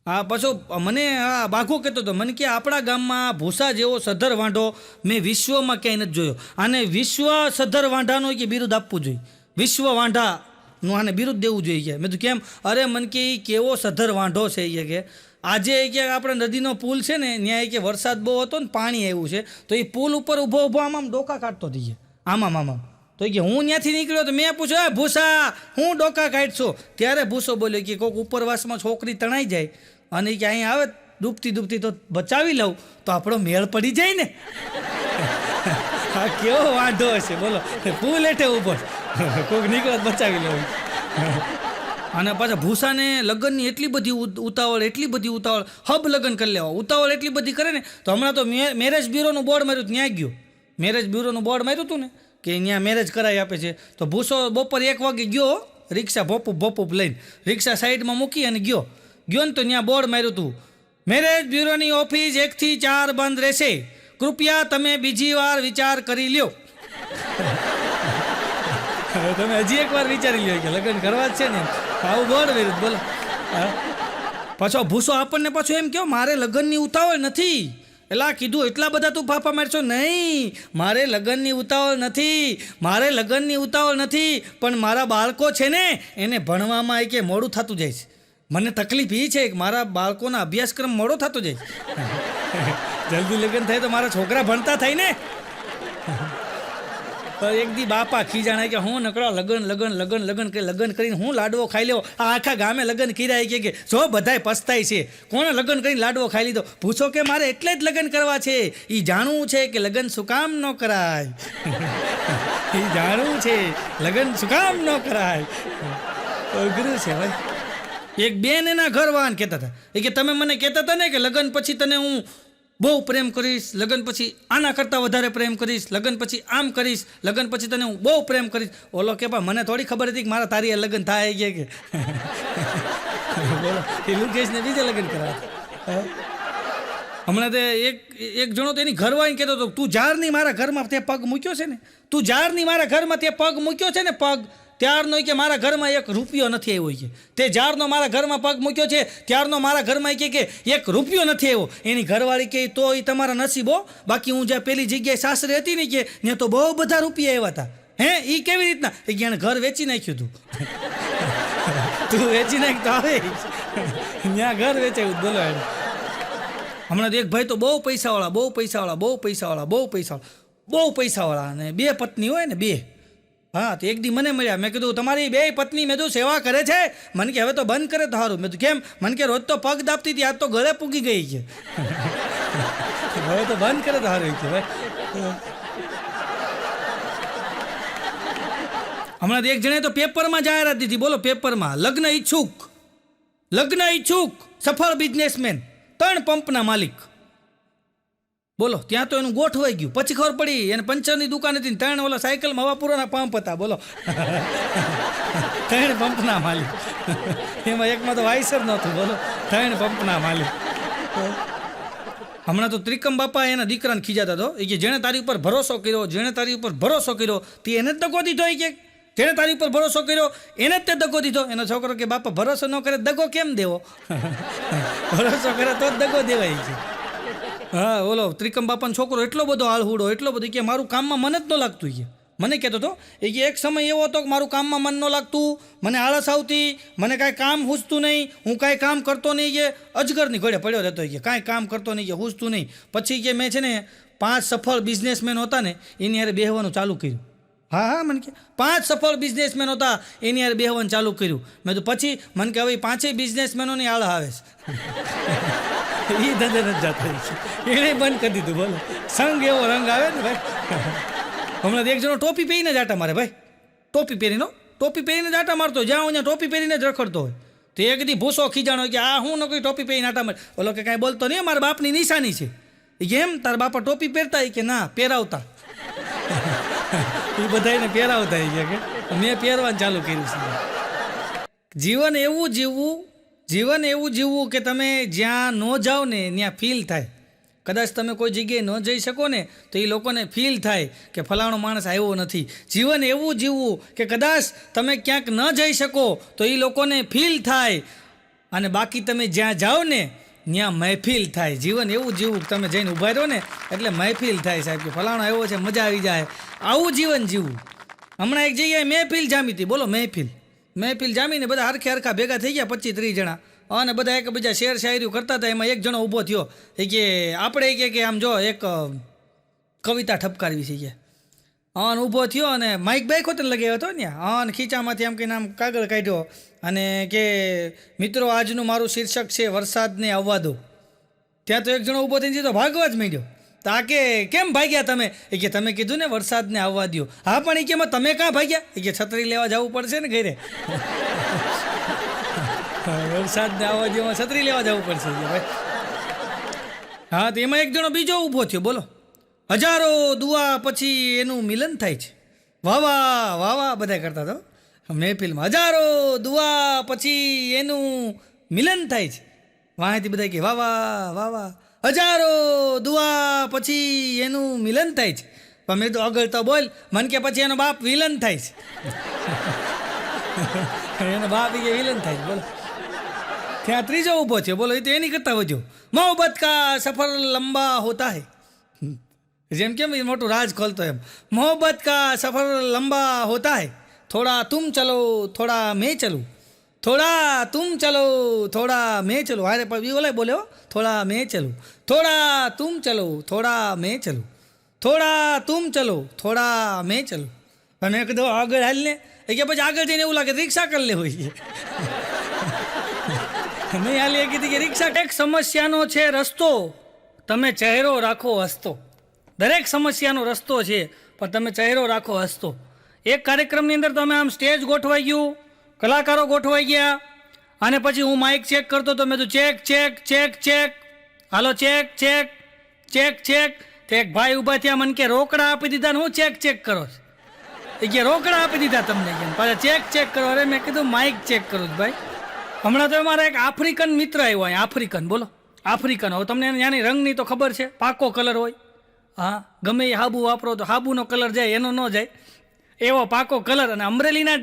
Speaker 1: હા પાછો મને આ બાઘો કહેતો હતો મને કે આપણા ગામમાં ભૂસા જેવો સધર વાંઢો મેં વિશ્વમાં ક્યાંય નથી જોયો. આને વિશ્વ સધર વાંઢાનો કે બિરુદ આપવું જોઈએ વિશ્વ વાંઢાનું આને બિરુદ દેવું જોઈએ કે. મેં તો કેમ અરે મને કે એ કેવો સધર વાંઢો છે એ કે આજે કે આપણે નદીનો પુલ છે ને ત્યાં કે વરસાદ બહુ હતો ને પાણી આવ્યું છે તો એ પુલ ઉપર ઊભો આમ ડોકા કાઢતો થઈ ગયા આમ તો કે હું ત્યાંથી નીકળ્યો તો મેં પૂછ્યું ભૂસા હું ડોકા કાઢશો? ત્યારે ભૂસો બોલ્યો કે કોઈક ઉપરવાસમાં છોકરી તણાઈ જાય અને કે અહીં આવે ડૂબતી તો બચાવી લઉં તો આપણો મેળ પડી જાય ને. હા કેવો વાંધો હશે બોલો પુલ હેઠે ઊભો કોઈક નીકળે બચાવી લઉં. અને પાછા ભૂસાને લગ્નની એટલી બધી ઉતાવળ હબ લગ્ન કરી લેવા ઉતાવળ એટલી બધી કરે ને તો હમણાં તો મેરેજ બ્યુરોનું બોર્ડ માર્યું ત્યાં ગયો. મેરેજ બ્યુરોનું બોર્ડ માર્યું હતું ને કે અહીંયા મેરેજ કરાવી આપે છે તો ભૂસો બપોર 1 વાગે ગયો રિક્ષા ભોપુપ લઈને રિક્ષા સાઈડમાં મૂકી અને ગયો ને તો ત્યાં બોર્ડ માર્યું હતું મેરેજ બ્યુરોની ઓફિસ 1 થી 4 બંધ રહેશે કૃપયા તમે બીજી વાર વિચાર કરી લ્યો. તમે હજી એકવાર વિચારી લ્યો કે લગ્ન કરવા જ છે ને આવું બોર્ડ માર્યું બોલો. પાછો ભૂસો આપણને પાછો એમ કહો મારે લગ્નની ઉતાવળ નથી એટલે આ કીધું એટલા બધા તું ફાફા મારશો? નહીં, મારે લગ્નની ઉતાવળ નથી, પણ મારા બાળકો છે ને એને ભણવામાં કે મોડું થતું જાય છે. મને તકલીફ એ છે કે મારા બાળકોના અભ્યાસક્રમ મોડો થતો જાય. જલ્દી લગ્ન થાય તો મારા છોકરા ભણતા થાય ને. એક દી બાપા ખીજાણા કે હું નકળા લગ્ન કરીને હું લાડવો ખાઈ લેવો. આ આખા ગામે લગ્ન કર્યા કે જો બધાય પસ્તાય છે, કોણે લગ્ન કરીને લાડવો ખાઈ લીધો? પૂછો કે મારે એટલે જ લગ્ન કરવા છે. એ જાણવું છે કે લગ્ન શું કામ ન કરાય. એ જાણવું છે લગ્ન શું કામ ન કરાય. અઘરું છે ભાઈ. એક બેન એના ઘરવાળાને કહેતા હતા કે તમે મને કહેતા હતા ને કે લગ્ન પછી તને હું બહુ પ્રેમ કરીશ, લગ્ન પછી આના કરતાં વધારે પ્રેમ કરીશ, લગ્ન પછી આમ કરીશ, લગ્ન પછી તને હું બહુ પ્રેમ કરીશ. ઓલો કે પણ મને થોડી ખબર હતી કે મારા તારી લગ્ન થાય ગયા કે. બોલો, એ લુકેશને બીજે લગ્ન કરવા. હમણાં તે એક જણો તો એની ઘરવાળીને કહેતો હતો તું જ્યારની મારા ઘરમાં તે પગ મૂક્યો છે ને, પગ ત્યારનો કે મારા ઘરમાં એક રૂપિયો નથી આવ્યો કે તે જ્યારનો મારા ઘરમાં પગ મૂક્યો છે ત્યારનો મારા ઘરમાં કે એક રૂપિયો નથી આવ્યો. એની ઘરવાળી કે તો એ તમારા નસીબો, બાકી હું જ્યાં પેલી જગ્યાએ સાસરે હતી ને કે ત્યાં તો બહુ બધા રૂપિયા આવ્યા હતા. હે એ કેવી રીતના? એ કે ઘર વેચી નાખ્યું તું વેચી નાખ તો આવે ત્યાં ઘર વેચાયું. બોલો એને હમણાં એક ભાઈ તો બહુ પૈસાવાળા અને 2 પત્ની હોય ને 2. હા, તો એક દી મને મળ્યા. મેં કીધું તમારી 2 પત્ની મેં સેવા કરે છે? મને કે હવે તો બંધ કરે તો સારું. મેં કીધું કેમ? મને કે રોજ તો પગ દાબતી હતી, આજ તો ગળે પૂગી ગઈ છે. હવે તો બંધ કરે તો સારું છે ભાઈ. હમણાં એક જણે તો પેપરમાં જાહેરાત દીધી. બોલો, પેપરમાં લગ્ન ઈચ્છુક સફળ બિઝનેસમેન, 3 પંપના માલિક. બોલો, ત્યાં તો એનું ગોઠવાઈ ગયું. પછી ખબર પડી એને પંચરની દુકાન હતી, 3 ઓલા સાયકલમાં હવા પૂરાના પંપ હતા. બોલો, 3 પંપના માલિક. એમાં એકમાં તો વાઇસર નહોતું. બોલો, 3 પંપના માલિક. હમણાં તો ત્રિકમ બાપા એના દીકરાને ખીજાતા હતો કે જેણે તારી ઉપર ભરોસો કર્યો તે એને જ દગો દીધો. કે જેણે તારી ઉપર ભરોસો કર્યો એને જ તે દગો દીધો. એનો છોકરો કે બાપા ભરોસો ન કરે દગો કેમ દેવો? ભરોસો કરે તો જ દગો દેવાય છે. હા, ઓલો ત્રિકમ બાપાનો છોકરો એટલો બધો આળહુડો, કે મારું કામમાં મન જ ન લાગતું. કે મને કહેતો હતો કે એક સમય એવો હતો કે મારું કામમાં મન ન લાગતું, મને આળસ આવતી, મને કાંઈ કામ હૂંચતું નહીં, હું કાંઈ કામ કરતો નહીં. કે અજગરની ઘોડે પડ્યો રહેતો. કે કાંઈ કામ કરતો નહીં, કે હૂંચતું નહીં. પછી કે મેં છે ને 5 સફળ બિઝનેસમેન હતા ને એની હારે બેહવાનું ચાલુ કર્યું. હા, મને કે 5 સફળ બિઝનેસમેન હતા એની હારે બેહવાનું ચાલુ કર્યું. મેં તો પછી મને કે હવે 5 બિઝનેસમેનોની આળ આવે છે. એ ધંધે નથી જતા એને બંધ કરી દીધું. બોલો, સંગ એવો રંગ આવે ને ભાઈ. હમણાં એક જણો ટોપી પહેરીને જ આટા મારે ભાઈ. ટોપી પહેરીને જ આટા મારતો. જ્યાં હું ત્યાં ટોપી પહેરીને જ રખડતો હોય. તો એક દી ભૂસો ખીજાણો કે આ હું નકરી ટોપી પહેરીને આટા મારે. બોલો કે કાંઈ બોલતો નહીં, મારા બાપની નિશાની છે. એ કેમ તારા બાપા ટોપી પહેરતા? કે ના, પહેરાવતા. એ બધાને પહેરાવતા. કે મેં પહેરવાનું ચાલુ કર્યું છે. જીવન એવું જીવવું કે તમે જ્યાં ન જાઓ ને ત્યાં ફીલ થાય. કદાચ તમે કોઈ જગ્યાએ ન જઈ શકો ને તો એ લોકોને ફીલ થાય કે ફલાણો માણસ આવ્યો નથી. જીવન એવું જીવવું કે કદાચ તમે ક્યાંક ન જઈ શકો તો એ લોકોને ફીલ થાય, અને બાકી તમે જ્યાં જાઓ ને ત્યાં મહેફિલ થાય. જીવન એવું જીવવું તમે જઈને ઊભા રહો ને એટલે મહેફિલ થાય. સાહેબ કે ફલાણો આવ્યો છે, મજા આવી જાય. આવું જીવન જીવવું. હમણાં એક જગ્યાએ મહેફિલ જામી હતી. બોલો, મહેફિલ જામીને બધા હરખા ભેગા થઈ ગયા 25-30 જણા, અને બધા એકબીજા શેર શાયરીઓ કરતા હતા. એમાં એક જણો ઊભો થયો કે આપણે કે આમ જો એક કવિતા ઠપકારવી છે. કે અન ઊભો થયો અને માઇક બાઇક હોતે લગાવ્યો હતો ને, અન ખીચામાંથી આમ કહીને આમ કાગળ કાઢ્યો અને કે મિત્રો આજનું મારું શીર્ષક છે વરસાદને આવવા દો. ત્યાં તો એક જણો ઊભો થઈને તો ભાગવા જ માંડ્યો. તો આ કે કેમ ભાગ્યા તમે? કે તમે કીધું ને વરસાદને આવવા દો. હા, પણ એ કે તમે કાં ભાગ્યા? કે છત્રી લેવા જવું પડશે ને ઘરે. વરસાદને આવવા દો છત્રી લેવા જવું પડશે ભાઈ. હા, તો એમાં એક જણો બીજો ઊભો થયો. બોલો, હજારો દુઆ પછી એનું મિલન થાય છે. વાહ બધા કરતા તો મહેફિલમાં. હજારો દુઆ પછી એનું મિલન થાય છે. વાંથી બધા કે વાહ. હજારો દુઆ પછી એનું મિલન થાય છે. પણ મેં તો આગળ તો બોલ. મન કે પછી એનો બાપ વિલન થાય છે. એનો બાપ કે વિલન થાય છે. બોલો, ત્યાં ત્રીજો ઊભો છે, બોલો. એ તો એની કરતાં વધ્યો. મોહબ્બત કા સફર લંબા હોતા હૈ, જેમ કેમ એ મોટું રાજ ખોલતો એમ. મોહબ્બત કા સફર લંબા હોતા હૈ, થોડા તુમ ચલો થોડા મેં ચલું, થોડા તુમ ચલો થોડા મેં ચલું. હારે પણ ઓલા બોલ્યો, થોડા મેં ચલું, થોડા તુમ ચલો થોડા મેં ચલું, થોડા તુમ ચલો થોડા મેં ચલું. અને કીધું આગળ હાલ ને, એ કે પછી આગળ જઈને એવું લાગે રિક્ષા કરી લે હોય નહીં હાલી. એ કીધી કે રિક્ષા. એક સમસ્યાનો છે રસ્તો, તમે ચહેરો રાખો હસતો. દરેક સમસ્યાનો રસ્તો છે, પણ તમે ચહેરો રાખો હસતો. એક કાર્યક્રમની અંદર તમે આમ સ્ટેજ ગોઠવાઈ ગયું, કલાકારો ગોઠવાઈ ગયા, અને પછી હું માઇક ચેક કરતો તો મેં તો ચેક ચેક ચેક ચેક, હાલો ચેક ચેક ચેક ચેક. તો એક ભાઈ ઊભા થયા, મને કે રોકડા આપી દીધા ને હું ચેક ચેક કરો છો? એ કે રોકડા આપી દીધા તમને, કે પાછા ચેક ચેક કરો. અરે મેં કીધું માઇક ચેક કરું છું ભાઈ. હમણાં તો મારા એક આફ્રિકન મિત્ર આવ્યો અહીંયા, આફ્રિકન, બોલો આફ્રિકન. હવે તમને ત્યાંની રંગની તો ખબર છે, પાકો કલર હોય. હા, ગમે એ હાબુ વાપરો તો હાબુનો કલર જાય, એનો ન જાય, એવો પાકો કલર. અને અમરેલીના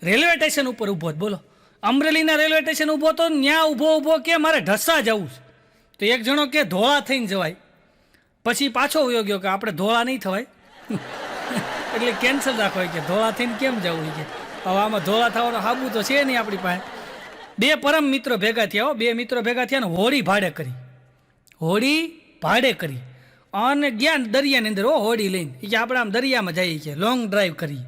Speaker 1: રેલવે સ્ટેશન ઉપર ઊભો જ, બોલો. અમરેલીના રેલવે સ્ટેશન ઊભો તો ત્યાં ઊભો કે મારે ઢસા જવું છે. તો એક જણો કે ધોળા થઈને જવાય, પછી પાછો વયો ગયો કે આપણે ધોળા નહીં થવાય એટલે કેન્સલ રાખવાય કે ધોળા થઈને કેમ જવું કે હવે આમાં ધોળા થવાનો હાબુ તો છે નહીં આપણી પાસે. બે પરમ મિત્રો ભેગા થયા, બે મિત્રો ભેગા થયા ને હોડી ભાડે કરી, હોડી ભાડે કરી અને ગયા દરિયાની અંદર. હોડી લઈને કે આપણે આમ દરિયામાં જઈએ કે લોંગ ડ્રાઈવ કરી.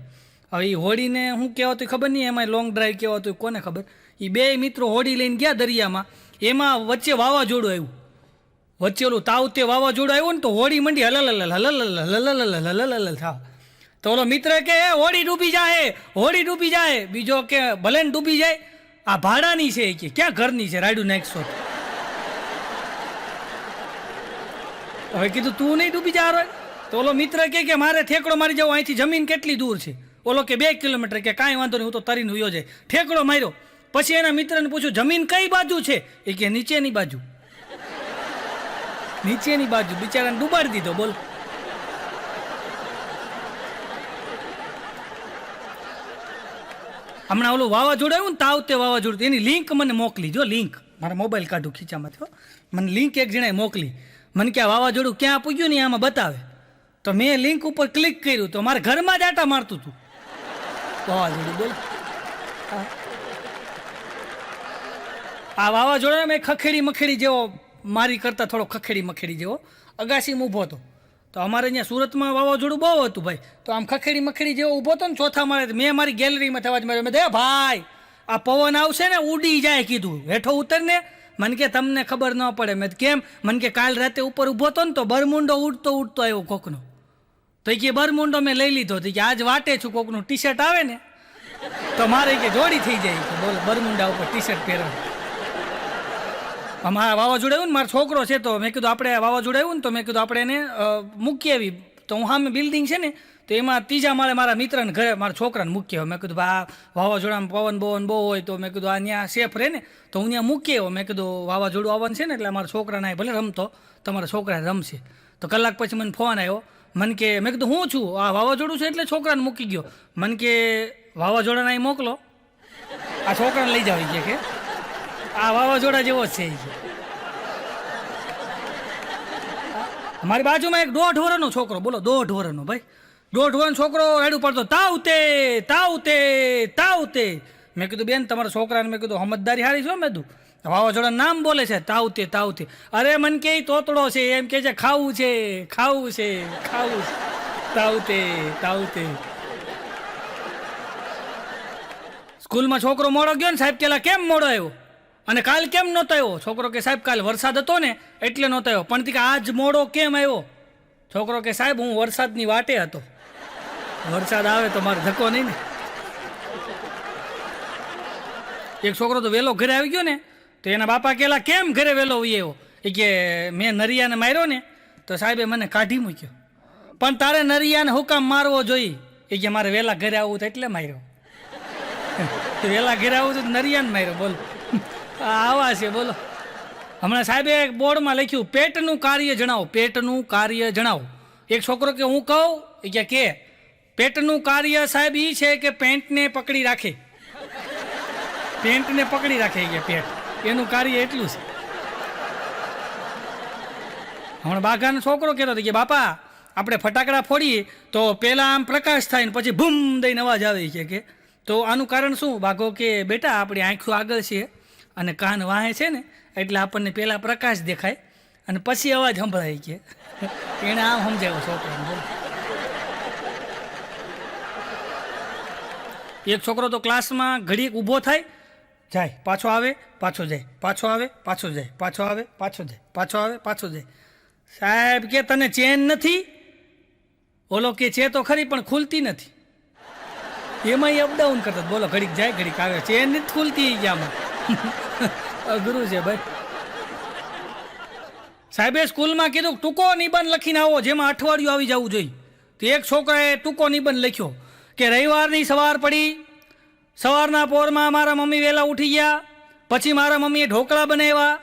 Speaker 1: હવે એ હોડીને શું કહેવાતું ખબર નહીં, એમાં લોંગ ડ્રાઈવ કહેવાતું કોને ખબર. એ બે મિત્રો હોડી લઈને ગયા દરિયામાં, એમાં વચ્ચે વાવાઝોડું આવ્યું, વચ્ચે ઓલું તાવતે વાવાઝોડું આવ્યું ને તો હોડી મંડી હલલ થાવ. તો ઓલો મિત્ર કે હોડી ડૂબી જાય, હોડી ડૂબી જાય. બીજો કે ભલે ને ડૂબી જાય, આ ભાડાની છે કે ક્યાં ઘરની છે, રાયડું નાખશો. હવે કીધું તું નહીં ડૂબી જા. તો ઓલો મિત્ર કે મારે ઠેકડો મારી જવું, અહીંથી જમીન કેટલી દૂર છે? ઓલો કે 2 કિલોમીટર. કે કાંઈ વાંધો નહીં, હું તો તરીને ઉયો જાય. ઠેકડો માર્યો, પછી એના મિત્રને પૂછ્યું જમીન કઈ બાજુ છે? એ કે નીચેની બાજુ, નીચેની બાજુ. બિચારાને ડૂબાડી દીધો, બોલ. હમણાં ઓલું વાવાઝોડું આવ્યું ને, તાવતે વાવાઝોડું, એની લિંક મને મોકલી, જો લિંક. મારા મોબાઈલ કાઢું ખીચામાંથી, મને લિંક એક જણાએ મોકલી. મને કે આ વાવાઝોડું ક્યાં પૂગ્યું ને આમાં બતાવે. તો મેં લિંક ઉપર ક્લિક કર્યું તો મારા ઘરમાં જ આટા મારતું હતું વાવાઝોડું, બોલ. આ વાવાઝોડા મેં ખખેડી મખેડી જેવો, મારી કરતાં થોડો ખખેડી મખેડી જેવો અગાસીમાં ઊભો હતો. તો અમારે અહીંયા સુરતમાં વાવાઝોડું બહુ હતું ભાઈ. તો આમ ખખેડી મખેડી જેવો ઊભો હતો ને ચોથા માળે. મેં મારી ગેલેરીમાં થવા જ માર્યો, મેં દે ભાઈ આ પવન આવશે ને ઉડી જાય, કીધું હેઠો ઉતર ને. મને કે તમને ખબર ન પડે. મેં કેમ? મને કે કાલ રાતે ઉપર ઊભો હતો ને તો બરમુંડો ઉડતો ઉડતો આવ્યો કોકનો. તો એ કે બરમુંડો મેં લઈ લીધો. તો કે આજ વાટે છું કોકનું ટી શર્ટ આવે ને તો મારે કે જોડી થઈ જાય કે બોલો બરમુંડા ઉપર ટી શર્ટ પહેરવા. અમારા વાવાઝોડું આવ્યું ને, મારો છોકરો છે તો મેં કીધું આપણે વાવાઝોડું આવ્યું ને તો મેં કીધું આપણે એને મૂકી આવી. તો હું સામે બિલ્ડિંગ છે ને તો એમાં ત્રીજા માળે મારા મિત્રને ઘરે મારા છોકરાને મૂકી આવ્યો. મેં કીધું આ વાવાઝોડામાં પવન બવન બહુ હોય તો મેં કીધું આ ત્યાં સેફ રહે ને, તો હું ત્યાં મૂકી આવ્યો. મેં કીધું વાવાઝોડું આવવાનું છે ને એટલે મારા છોકરાને ભલે રમતો, તમારા છોકરાને રમશે. તો કલાક પછી મને ફોન આવ્યો. મને કે મેં કીધું હું છું, આ વાવાઝોડું છે એટલે છોકરાને મૂકી ગયો. મને કે વાવાઝોડાને અહીં મોકલો, આ છોકરાને લઈ જાવ કે આ વાવાઝોડા જેવો જ છે. મારી બાજુમાં એક 1.5 વર્ષનો છોકરો, બોલો 1.5 વર્ષનો ભાઈ, 1.5 વર્ષનો છોકરો હેડું પડતો તાવતે તાવતે તાવતે. મેં કીધું બેન તમારા છોકરાને મેં કીધું સમજદારી હારી છો. મેં કીધું વાવાઝોડાનું નામ બોલે છે તાવતે તાવતે. અરે મને કે તોતડો છે, એમ કે છે ખાવું છે ખાવું છે ખાવું છે, તાવતે તાવતે. સ્કૂલમાં છોકરો મોડો ગયો ને, સાહેબ કેલા કેમ મોડો આવ્યો અને કાલ કેમ નહોતો આવ્યો? છોકરો કે સાહેબ કાલ વરસાદ હતો ને એટલે નહોતો આવ્યો. પણ કે આજ મોડો કેમ આવ્યો? છોકરો કે સાહેબ હું વરસાદની વાટે હતો, વરસાદ આવે તો મારે ધક્કો નહીં ને. એક છોકરો તો વહેલો ઘરે આવી ગયો ને તો એના બાપા કહેલા કેમ ઘરે વહેલો આવી આવ્યો? એ કે મેં નરિયાને માર્યો ને તો સાહેબે મને કાઢી મૂક્યો. પણ તારે નરિયાને હુકામ મારવો જોઈએ? એ કે મારે વહેલા ઘરે આવવું તો એટલે માર્યો. વહેલા ઘરે આવું તો નરિયાને માર્યો, બોલો. આવા છે, બોલો. હમણાં સાહેબે બોર્ડમાં લખ્યું પેટનું કાર્ય જણાવો, પેટનું કાર્ય જણાવો. એક છોકરો કે હું કહું? એ કે પેટનું કાર્ય સાહેબ એ છે કે પેન્ટને પકડી રાખે, પેન્ટને પકડી રાખે કે પેટ. એનું કાર્ય એટલું છે. હમણાં બાઘાનો છોકરો કહેતો હતો કે બાપા આપણે ફટાકડા ફોડીએ તો પહેલાં આમ પ્રકાશ થાય ને પછી બૂમ દઈને અવાજ આવે કે તો આનું કારણ શું? બાઘો કે બેટા આપણી આંખો આગળ છે અને કાન વાહે છે ને એટલે આપણને પહેલાં પ્રકાશ દેખાય અને પછી અવાજ સંભળાય કે એણે આમ સમજાવ્યો છોકરાને. એક છોકરો તો ક્લાસમાં ઘડીક ઊભો થાય, જાય, પાછો આવે, પાછો જાય, પાછો આવે, પાછો જાય, પાછો આવે, પાછો જાય, પાછો આવે, પાછો જાય. સાહેબ કે તને ચેન નથી? ઓલો કે છે તો ખરી પણ ખુલતી નથી. એમાં અપડાઉન કરતા, બોલો ઘડીક જાય ઘડીક આવે, ચેન નથી ખુલતી ગયામાં. અઘરું છે ભાઈ. સાહેબે સ્કૂલમાં કીધું ટૂંકો નિબંધ લખીને આવો જેમાં અઠવાડિયું આવી જવું જોઈએ. તો એક છોકરાએ ટૂંકો નિબંધ લખ્યો કે રવિવારની સવાર પડી, સવારના પોરમાં મારા મમ્મી વહેલા ઉઠી ગયા, પછી મારા મમ્મીએ ઢોકળા બનાવ્યા.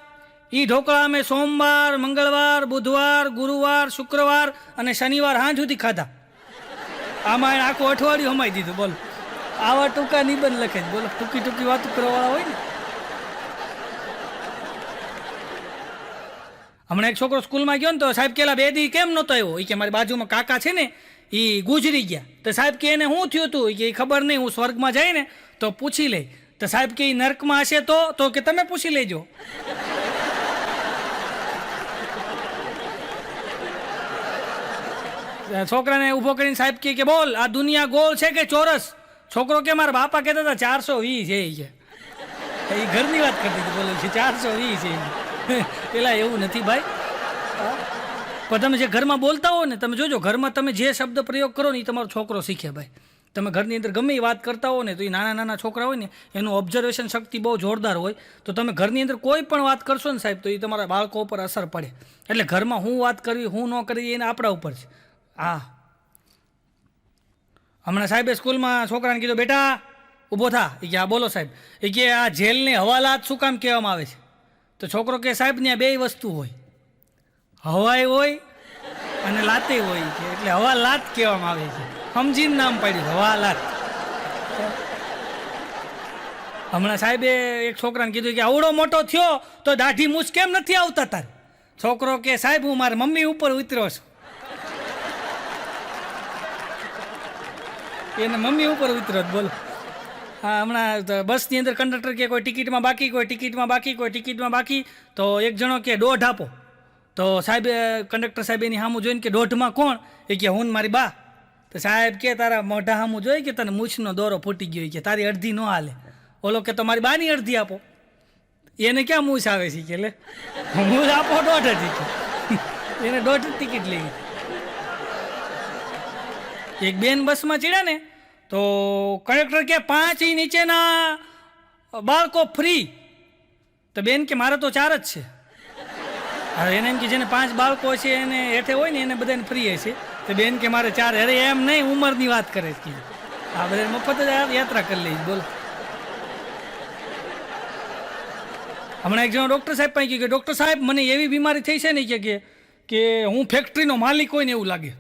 Speaker 1: એ ઢોકળા અમે સોમવાર, મંગળવાર, બુધવાર, ગુરુવાર, શુક્રવાર અને શનિવાર સાંજ સુધી ખાધા. આમાં એને આખું અઠવાડિયું હમાઈ દીધું. બોલો આવા ટૂંકા નિબંધ લખે છે. બોલો ટૂંકી ટૂંકી વાતો કરવાવાળા હોય ને. હમણાં એક છોકરો સ્કૂલમાં ગયો ને તો સાહેબ કેલા 2 દી કેમ નહોતો આવ્યો? એ કે મારી બાજુમાં કાકા છે ને એ ગુજરી ગયા. તો સાહેબ કે એને શું થયું હતું? કે ખબર નહીં, હું સ્વર્ગમાં જાય ને તો પૂછી લે. તો સાહેબ કે એ નર્કમાં હશે તો કે તમે પૂછી લેજો. છોકરાને ઊભો કરીને સાહેબ કે બોલ આ દુનિયા ગોળ છે કે ચોરસ? છોકરો કે મારા બાપા કહેતા હતા 420 છે. એ ઘરની વાત કરતી હતી. બોલે છે 420 છે. પેલા એવું નથી ભાઈ. પણ તમે જે ઘરમાં બોલતા હો ને, તમે જોજો ઘરમાં તમે જે શબ્દ પ્રયોગ કરો ને એ તમારો છોકરો શીખે ભાઈ. તમે ઘરની અંદર ગમે એ વાત કરતા હો ને તો એ નાના નાના છોકરા હોય ને એનું ઓબ્ઝર્વેશન શક્તિ બહુ જોરદાર હોય. તો તમે ઘરની અંદર કોઈ પણ વાત કરશો ને સાહેબ તો એ તમારા બાળકો ઉપર અસર પડે. એટલે ઘરમાં હું વાત કરવી હું ન કરવી એને આપણા ઉપર છે. હા, હમણાં સાહેબે સ્કૂલમાં છોકરાને કીધું બેટા ઊભો થા. એ કે હા બોલો સાહેબ. એ કે આ જેલને હવાલાત શું કામ કહેવામાં આવે છે? તો છોકરો કે સાહેબ ને 2 વસ્તુ હોય, હવાય હોય અને લાતે હોય છે એટલે હવાલાત કહેવામાં આવે છે. સમજીને નામ પાડ્યું હવાલાત. હમણાં સાહેબે એક છોકરાને કીધું કે આવડો મોટો થયો તો દાઢી મૂછ કેમ નથી આવતા તાર? છોકરો કે સાહેબ હું મારી મમ્મી ઉપર ઉતર્યો છું. એને મમ્મી ઉપર ઉતર્યો. બોલો હા, હમણાં બસની અંદર કંડક્ટર કે કોઈ ટિકિટમાં બાકી, કોઈ ટિકિટમાં બાકી, કોઈ ટિકિટમાં બાકી. તો એક જણો કે 1.5 આપો. તો સાહેબ કંડક્ટર સાહેબ એની સામું જોઈને કે 1.5માં કોણ? એ કે હું મારી બા. તો સાહેબ કે તારા મોઢા સામું જોઈ કે તને મૂછનો દોરો ફૂટી ગયો કે તારી અડધી ન હાલે. ઓલો કે તો મારી બાની અડધી આપો. એને ક્યાં મૂછ આવે છે કે લે મૂછ આપો 1.5 ટિકિટ. એને 1.5 ટિકિટ લેવી. એક બેન બસમાં ચડ્યા ને તો કંડક્ટર કે 5 નીચેના બાળકો ફ્રી. તો બેન કે મારે તો 4 જ છે. હવે એને એમ કે જેને 5 બાળકો છે એને હેઠે હોય ને એને બધાને ફ્રી હશે. તો બેન કે મારે 4. અરે એમ નહીં, ઉંમરની વાત કરે છે. આ બધા મફત જ યાત્રા કરી લઈ. બોલો હમણાં એક જણો ડૉક્ટર સાહેબ પાસે કહ્યું કે ડૉક્ટર સાહેબ મને એવી બીમારી થઈ છે ને કે હું ફેક્ટરીનો માલિક હોય ને એવું લાગે.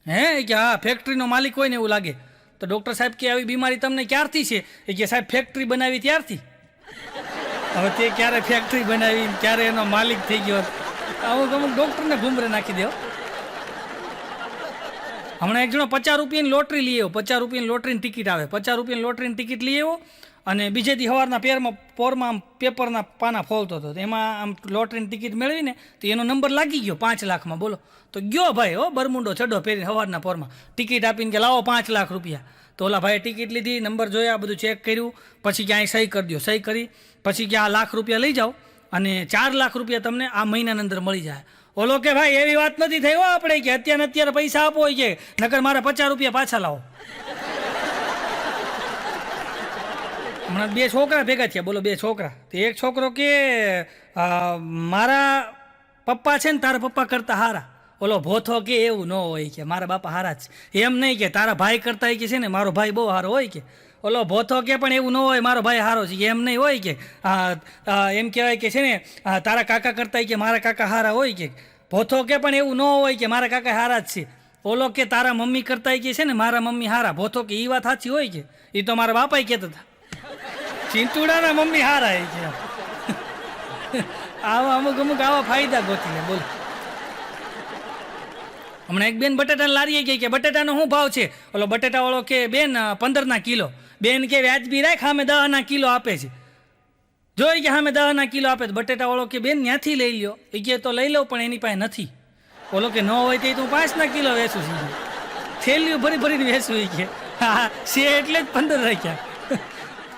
Speaker 1: હે કે હા ફેક્ટરીનો માલિક હોય ને એવું લાગે. તો ડૉક્ટર સાહેબ કે આવી બીમારી તમને ક્યારથી છે? એ કે સાહેબ ફેક્ટરી બનાવી ત્યારથી. હવે તે ક્યારે ફેક્ટરી બનાવી ક્યારે એનો માલિક થઈ ગયો અમુક ડૉક્ટરને ઘૂમરે નાખી દેવો. હમણાં એક જણો 50 રૂપિયાની લોટરી લઈ આવ્યો. 50 રૂપિયાની લોટરીની ટિકિટ આવે. 50 રૂપિયાની લોટરીની ટિકિટ લઈ આવ્યો અને બીજે દી સવારના પોરમાં આમ પેપરના પાના ફોલતો હતો. એમાં આમ લોટરીની ટિકિટ મેળવીને તો એનો નંબર લાગી ગયો 5 લાખમાં. બોલો તો ગયો ભાઈ હો બરમુંડો ચડ્ડો પહેરીને સવારના પોરમાં ટિકિટ આપીને કે લાવો 5 લાખ રૂપિયા. તો ઓલા ભાઈએ ટિકિટ લીધી, નંબર જોયા, બધું ચેક કર્યું, પછી ક્યાંય સહી કરી દો. સહી કરી પછી કે આ લાખ રૂપિયા લઈ જાઓ અને 4 લાખ રૂપિયા તમને આ મહિનાની અંદર મળી જાય. ઓલો કે ભાઈ એવી વાત નથી થઈ હો આપણે કે અત્યારે પૈસા આપો હોય કે નકર મારે 50 રૂપિયા પાછા લાવો. હમણાં 2 છોકરા ભેગા થયા. બોલો 2 છોકરા. તો એક છોકરો કે મારા પપ્પા છે ને તારા પપ્પા કરતા હારા. ઓલો ભોથો કે એવું ન હોય કે મારા બાપા હારા જ છે. એમ નહીં કે તારા ભાઈ કરતા કે છે ને મારો ભાઈ બહુ સારો હોય કે. ઓલો ભોથો કે પણ એવું ન હોય મારો ભાઈ સારો છે. એમ નહીં હોય કે એમ કહેવાય કે છે ને તારા કાકા કરતા કે મારા કાકા હારા હોય કે. ભોથો કે પણ એવું ન હોય કે મારા કાકા હારા જ છે. ઓલો કે તારા મમ્મી કરતા કે છે ને મારા મમ્મી હારા. ભોથો કે એ વાત સાચી હોય કે એ તો મારા બાપા કહેતા હતા ચિંતુડાના મમ્મી હારા એ કે. આવા અમુક અમુક આવા ફાયદા ગોતી લે. બોલ, હમણાં એક બેન બટાટા લારીએ ગઈ કે બટાટાનો શું ભાવ છે? ઓલો બટાટાવાળો કે બેન 15 કિલો. બેન કે વ્યાજબી રાખ, સામે 10 કિલો આપે છે. જોઈ કે સામે 10 કિલો આપે. બટાટાવાળો કે બેન ત્યાંથી લઈ લ્યો. એ કે તો લઈ લઉં, પણ એની પાસે નથી. ઓલો કે ન હોય તો તું 5 કિલો વેચું છું, થેલીઓ ભરી ભરીને વેચું. એ કે હા છે એટલે જ 15 રાખ્યા.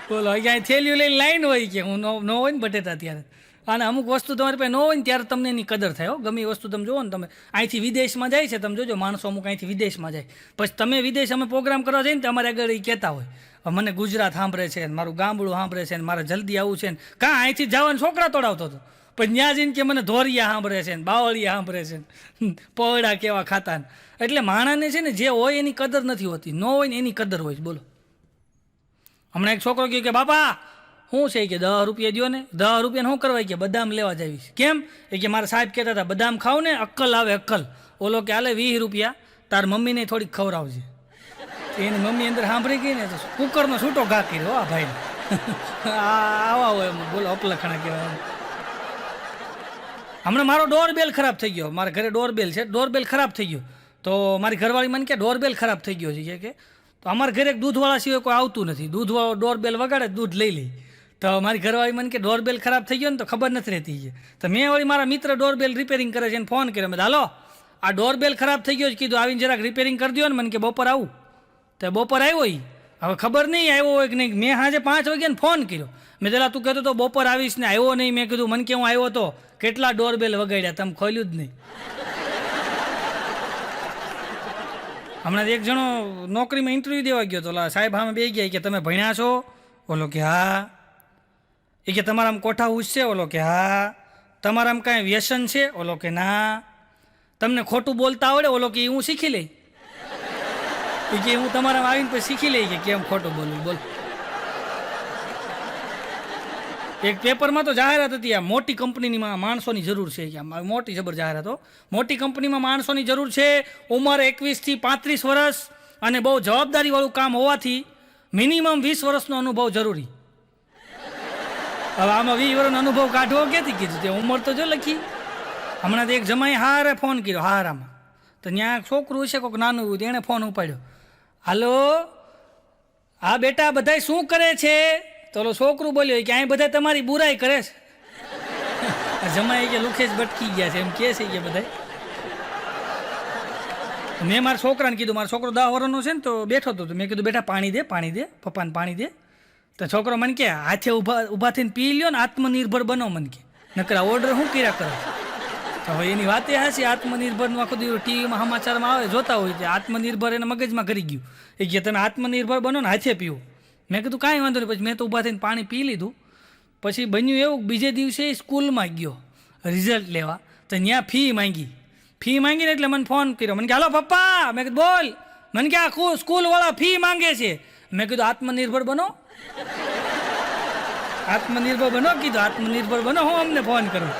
Speaker 1: બોલો, ક્યાંય થેલીઓ લઈને લાઈન હોય કે હું ન હોય ને બટેટા ત્યારે. અને અમુક વસ્તુ તમારી પાસે ન હોય ને ત્યારે તમને એની કદર થાય. ગમે એ વસ્તુ તમે જુઓ ને, તમે અહીંથી વિદેશમાં જાય છે, તમે જોજો માણસો અમુક અહીંથી વિદેશમાં જાય, પછી તમે વિદેશ અમે પ્રોગ્રામ કરવા જઈએ ને તમારે આગળ એ કહેતા હોય મને ગુજરાત સાંભળે છે, મારું ગામડું સાંભળે છે, મારે જલ્દી આવવું છે ને. કાં અહીંથી જવાને છોકરા તોડાવતો હતો, પણ ત્યાં જઈને કે મને ધોરિયા સાંભળે છે ને બાવળિયા સાંભળે છે ને પવડા કેવા ખાતા ને. એટલે માણાને છે ને જે હોય એની કદર નથી હોતી, ન હોય ને એની કદર હોય. બોલો, હમણાં એક છોકરો કહ્યું કે બાપા શું છે કે 10 રૂપિયા દો ને. 10 રૂપિયાને શું કરવા? કે બદામ લેવા જાવીશ. કેમ? એ કે મારા સાહેબ કહેતા હતા બદામ ખાવ ને અક્કલ આવે અક્કલ. ઓલો કે હાલે 20 રૂપિયા તાર મમ્મીને થોડીક ખવડાવજે. એની મમ્મી અંદર સાંભળી ગઈ ને તો કુકરનો છૂટો ઘા કર્યો આ ભાઈ. આવા હોય એમ. બોલો, અપલખણા કહેવાય. હમણાં મારો ડોરબેલ ખરાબ થઈ ગયો. મારા ઘરે ડોરબેલ છે, ડોરબેલ ખરાબ થઈ ગયો. તો મારી ઘરવાળી મને કે ડોરબેલ ખરાબ થઈ ગયો છે કે તો અમારા ઘરે દૂધવાળા સિવાય કોઈ આવતું નથી. દૂધવાળો ડોરબેલ વગાડે દૂધ લઈ લે. તો મારી ઘરવાળી મને કે ડોરબેલ ખરાબ થઈ ગયો ને તો ખબર નથી રહેતી છે. તો મેં વળી મારા મિત્ર ડોરબેલ રિપેરિંગ કરે છે એને ફોન કર્યો. મેં હાલો આ ડોરબેલ ખરાબ થઈ ગયો છે, કીધું આવીને જરાક રિપેરિંગ કરી દો ને. મને કે બપોર આવું. તો બપોર આવ્યો. એ હવે ખબર નહીં આવ્યો હોય કે નહીં. મેં સાંજે 5 વાગ્યાને ફોન કર્યો. મેં પેલા તું કહેતો તો બપોર આવીશ ને આવ્યો નહીં. મેં કીધું મને કે હું આવ્યો તો કેટલા ડોરબેલ વગાડ્યા, તમે ખોલ્યું જ નહીં. હમણાં એક જણો નોકરીમાં ઇન્ટરવ્યૂ દેવા ગયો તો સાહેબ સામે બે ગયા કે તમે ભણ્યા છો? ઓલો કે હા. એ કે તમારામાં કોઠા હુશ છે? ઓલો કે હા. તમારામાં કાંઈ વ્યસન છે? ઓલો કે ના. તમને ખોટું બોલતા આવડે? ઓલો કે હું શીખી લઈ. એ કે હું તમારામાં આવીને પછી શીખી લઈ કે કેમ ખોટું બોલવું. બોલ, એક પેપરમાં તો જાહેરાત હતી આ મોટી કંપનીની માણસોની જરૂર છે. કે મોટી જબર જાહેરાત હો. મોટી કંપનીમાં માણસોની જરૂર છે. ઉંમર 21 થી 35 વર્ષ અને બહુ જવાબદારીવાળું કામ હોવાથી મિનિમમ 20 વર્ષનો અનુભવ જરૂરી. હવે આમાં 20 વર્ષનો અનુભવ કાઢવો ક્યાંથી કીધું? તે ઉંમર તો જો લખી. હમણાં એક જમાઈ હારે ફોન કર્યો હારામાં. તો ત્યાં છોકરું છે કોઈક નાનું હોય, એણે ફોન ઉપાડ્યો. હાલો હા બેટા બધાય શું કરે છે? તો ઓલો છોકરું બોલ્યો કે અહીં બધા તમારી બુરાઈ કરે છે. જમાઈ કે લુખે જ ભટકી ગયા છે એમ કે છે કે બધા. મેં મારા છોકરાને કીધું, મારો છોકરો 10 વર્ષનો છે ને તો બેઠો હતો. મેં કીધું બેટા પાણી દે પપ્પાને પાણી દે. તો છોકરો મને કે હાથે ઊભા થઈને પી લ્યો ને આત્મનિર્ભર બનો. મને કે નકરા ઓર્ડર શું કર્યા કરો? તો હવે એની વાતે હાચી. આત્મનિર્ભરનું આખું દિવસ ટીવીમાં સમાચારમાં આવે જોતા હોય છે. આત્મનિર્ભર એના મગજમાં કરી ગયું. એ કે તમે આત્મનિર્ભર બનો ને હાથે પીવો. મેં કીધું કાંઈ વાંધો નહીં. પછી મેં તો ઊભા થઈને પાણી પી લીધું. પછી બન્યું એવું, બીજે દિવસે સ્કૂલમાં ગયો રિઝલ્ટ લેવા. તો ત્યાં ફી માંગીને એટલે મને ફોન કર્યો. મને કે હાલો પપ્પા. મેં કીધું બોલ. મને કે આ સ્કૂલવાળા ફી માંગે છે. મેં કીધું આત્મનિર્ભર બનો. કીધું આત્મનિર્ભર બનો. હું અમને ફોન કરું.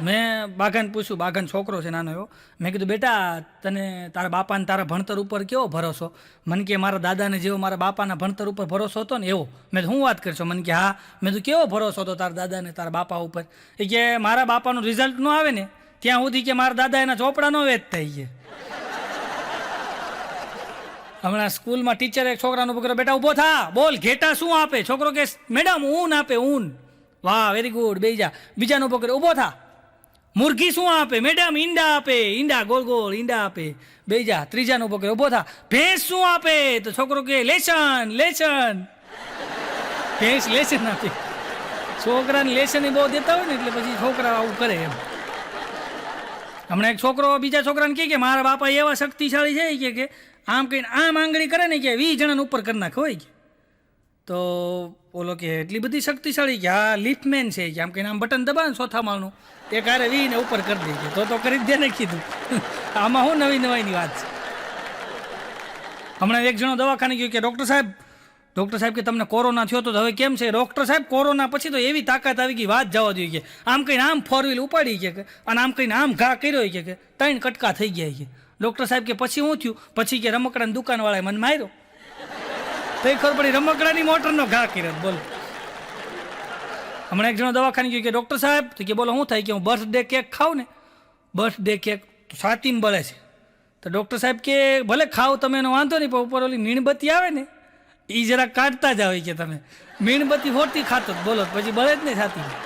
Speaker 1: મેં બાઘાને પૂછ્યું, બાઘાનો છોકરો છે નાનો એવો. મેં કીધું બેટા તને તારા બાપાને તારા ભણતર ઉપર કેવો ભરોસો? મને કે મારા દાદાને જેવો મારા બાપાના ભણતર ઉપર ભરોસો હતો ને એવો. મેં હું વાત કરશો? મને કે હા. મેં કીધું કેવો ભરોસો હતો તારા દાદાને તારા બાપા ઉપર? એ કે મારા બાપાનું રિઝલ્ટ ન આવે ને ત્યાં સુધી કે મારા દાદા એના ચોપડા ન વેચતા. એ હમણાં સ્કૂલમાં ટીચરે એક છોકરાનો ઉભો કર્યો, બેટા ઊભો થા, બોલ ઘેટા શું આપે? છોકરો કે મેડમ ઊન આપે ઊન. વાહ વેરી ગુડ. બે જા. બીજાનો ઉભો કર્યો, ઊભો થા. મુરઘી શું આપે? મેડમ ઈંડા આપે. ઈંડા ગોળ ગોળ ઈંડા આપે. બે જા. ત્રીજાનો ઉભો કર્યો, ઊભો થા. ભેંસ શું આપે? તો છોકરો કે લેસન. ભેંસ લેસન આપે. છોકરાને લેસન બહુ દેતા હોય ને એટલે પછી છોકરા આવું કરે એમ. હમણાં એક છોકરો બીજા છોકરાને કે મારા બાપા એવા શક્તિશાળી છે કે આમ કહીને આમ આંગળી કરે ને કે 20 જણાને ઉપર કરી નાખે હોય કે. તો ઓલો કે એટલી બધી શક્તિશાળી કે હા લિફ્ટમેન છે કે આમ કહીને આમ બટન દબાવે ને 4થા માળનું એક હારે 20 ને ઉપર કરી દે કે તો કરી જ દે ને. કીધું આમાં શું નવીની વાત છે. હમણાં એક જણો દવાખાને ગયો કે ડૉક્ટર સાહેબ કે તમને કોરોના થયો તો હવે કેમ છે? ડૉક્ટર સાહેબ કોરોના પછી તો એવી તાકાત આવી ગઈ વાત જવા જોઈએ કે આમ કહીને આમ 4 વ્હીલ ઉપાડી કે અને આમ કહીને આમ ઘા કર્યો કે 3 કટકા થઈ ગયા કે. ડૉક્ટર સાહેબ કે પછી શું થયું? પછી કે રમકડાની દુકાનવાળાએ મને માર્યો. તો ખબર પડી રમકડાની મોટરનો ઘા કર્યો. બોલો હમણાં એક જણો દવાખાને ગયો કે ડૉક્ટર સાહેબ તો કે બોલો શું થાય કે હું બર્થડે કેક ખાઉં ને બર્થડે કેક તો છાતીમાં બળે છે તો ડૉક્ટર સાહેબ કે ભલે ખાઓ તમે એનો વાંધો નહીં પણ ઉપર ઓલી મીણબત્તી આવે ને એ જરા કાઢતા જ આવે કે તમે મીણબત્તી હોતી ખાતો જ બોલો પછી બળે જ નહીં છાતીમાં.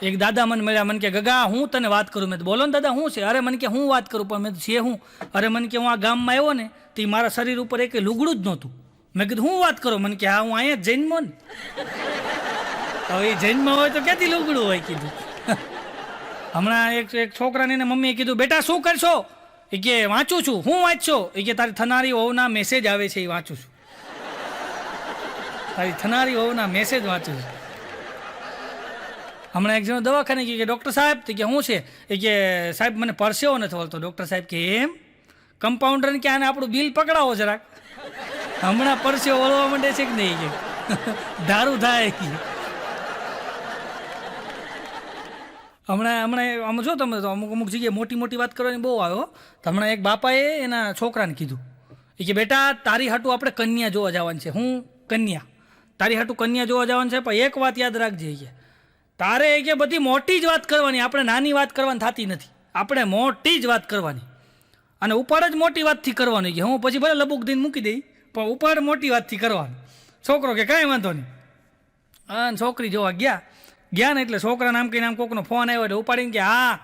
Speaker 1: એક દાદા મને મળ્યા, મને કે ગગા હું તને વાત કરું. મેં તો બોલો ને દાદા શું છે? અરે મને કે હું વાત કરું પણ મેં તો છે હું? અરે મને કે હું આ ગામમાં આવ્યો ને તો મારા શરીર ઉપર એક લુગડું જ નહોતું. મેં કીધું હું વાત કરું? મને કે હા હું અહીંયા જ જન્મો ને. હવે એ જન્મ હોય તો ક્યાંથી લુગડું હોય કીધું. હમણાં એક છોકરાને એને મમ્મીએ કીધું બેટા શું કરશો? એ કે વાંચું છું. હું વાંચશો? એ કે તારી થનારી વહુના મેસેજ આવે છે એ વાંચું છું. તારી થનારી વહુના મેસેજ વાંચું છું. હમણાં એક જણો દવાખાને કે ડૉક્ટર સાહેબ તો કે શું છે? એ કે સાહેબ મને પરસેવો નથી વળતો. ડૉક્ટર સાહેબ કે એમ? કમ્પાઉન્ડરને કે આને આપણું બિલ પકડાવો જરાક, હમણાં પરસેવો વળવા માંડે છે કે નહીં કે ધારું થાય કે હમણાં આમ જો તમે તો અમુક જગ્યાએ મોટી મોટી વાત કરવાની બહુ આવ્યો. તો હમણાં એક બાપાએ એના છોકરાને કીધું એ કે બેટા તારી હાટું આપણે કન્યા જોવા જવાનું છે. હું કન્યા? તારી હાટું કન્યા જોવા જવાનું છે પણ એક વાત યાદ રાખજે કે તારે કે બધી મોટી જ વાત કરવાની, આપણે નાની વાત કરવાની થતી નથી. આપણે મોટી જ વાત કરવાની અને ઉપાડ જ મોટી વાતથી કરવાની. કે હું પછી ભલે લબુક દઈને મૂકી દઈ પણ ઉપાડ મોટી વાતથી કરવાનું. છોકરો કે કાંઈ વાંધો નહીં. હા છોકરી જોવા ગયા ને એટલે છોકરા નામ કહીને આમ કોકનો ફોન આવ્યો એટલે ઉપાડીને કે હા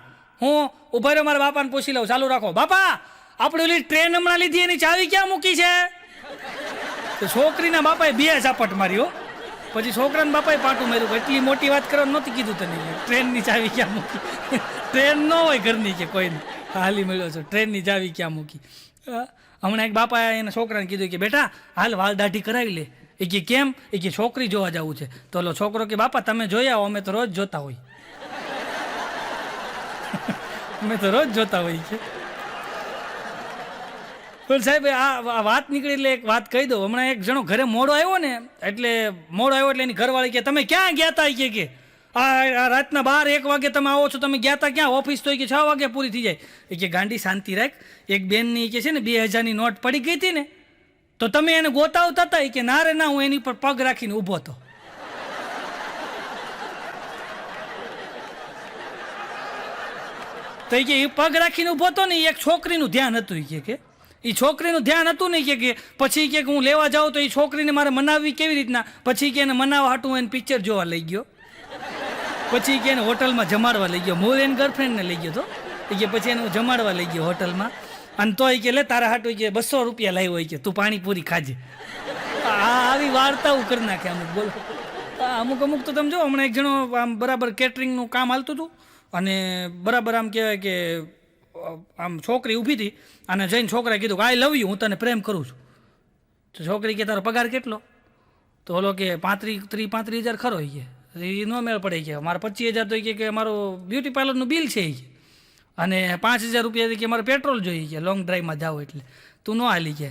Speaker 1: હું ઉભા રહ્યો મારા બાપાને પૂછી લઉં. ચાલુ રાખો. બાપા આપણે ઓલી ટ્રેન હમણાં લીધી એની ચાવી ક્યાં મૂકી છે? તો છોકરીના બાપાએ 2 ઝાપટ માર્યો. પછી છોકરાના બાપાએ પાટું માર્યું. એટલી મોટી વાત કરવાનું નહોતી કીધું તને, ટ્રેનની ચાવી ક્યાં મૂકી? ટ્રેન ન હોય ઘરની કે કોઈને હાલી મળ્યો છો, ટ્રેનની ચાવી ક્યાં મૂકી? હમણાં એક બાપાએ એના છોકરાને કીધું કે બેટા હાલ વાલ દાઢી કરાવી લે. એ કે કેમ? એ કે છોકરી જોવા જવું છે. તો ઓલો છોકરો કે બાપા તમે જોઈ આવો, અમે તો રોજ જોતા હોય. અમે તો રોજ જોતા હોય છે. પણ સાહેબ આ વાત નીકળી એટલે એક વાત કહી દઉં. હમણાં એક જણો ઘરે મોડો આવ્યો ને એટલે એની ઘરવાળી કે તમે ક્યાં ગયા હતા? કે આ રાતના 12-1 વાગે તમે આવો છો, તમે ગયા હતા ક્યાં? ઓફિસ તો કે 6 વાગે પૂરી થઈ જાય. એ કે ગાંડી શાંતિ રાખ. એક બેનની કે છે ને 2000ની નોટ પડી ગઈ હતી ને તો તમે એને ગોતાવતા હતા? એ કે ના રે ના, હું એની પર પગ રાખીને ઊભો હતો. તો એ કે એ પગ રાખીને ઊભો હતો ને એ એક છોકરીનું ધ્યાન હતું. કે એ છોકરીનું ધ્યાન હતું ને કે પછી કે હું લેવા જાઉં તો એ છોકરીને મારે મનાવવી કેવી રીતના? પછી કે એને મનાવવા હાટું એને પિક્ચર જોવા લઈ ગયો. પછી કે એને હોટલમાં જમાડવા લઈ ગયો. હું એની ગર્લફ્રેન્ડને લઈ ગયો હતો. એ કે પછી એને હું જમાડવા લઈ ગયો હોટલમાં. અને તો એ કે લે તારા હાટું કે 200 રૂપિયા લાવ્યો હોય કે તું પાણીપુરી ખાજે. આવી વાર્તાઓ કરી નાખે અમુક. બોલો અમુક તો તમે જો હમણાં એક જણો આમ બરાબર કેટરિંગનું કામ હાલતું હતું અને બરાબર આમ કહેવાય કે આમ છોકરી ઊભી હતી અને જઈને છોકરાએ કીધું કે આઈ લવ યુ, હું તને પ્રેમ કરું છું. તો છોકરી કે તારો પગાર કેટલો? તો ઓલો કે 35,000 ખરો. કે એ ન મેળ પડે કે મારે 25,000 તો કે મારું બ્યુટી પાર્લરનું બિલ છે અને 5,000 રૂપિયા કે મારે પેટ્રોલ જોઈએ કે લોંગ ડ્રાઈવમાં જાવ એટલે તું ન હાલી કે.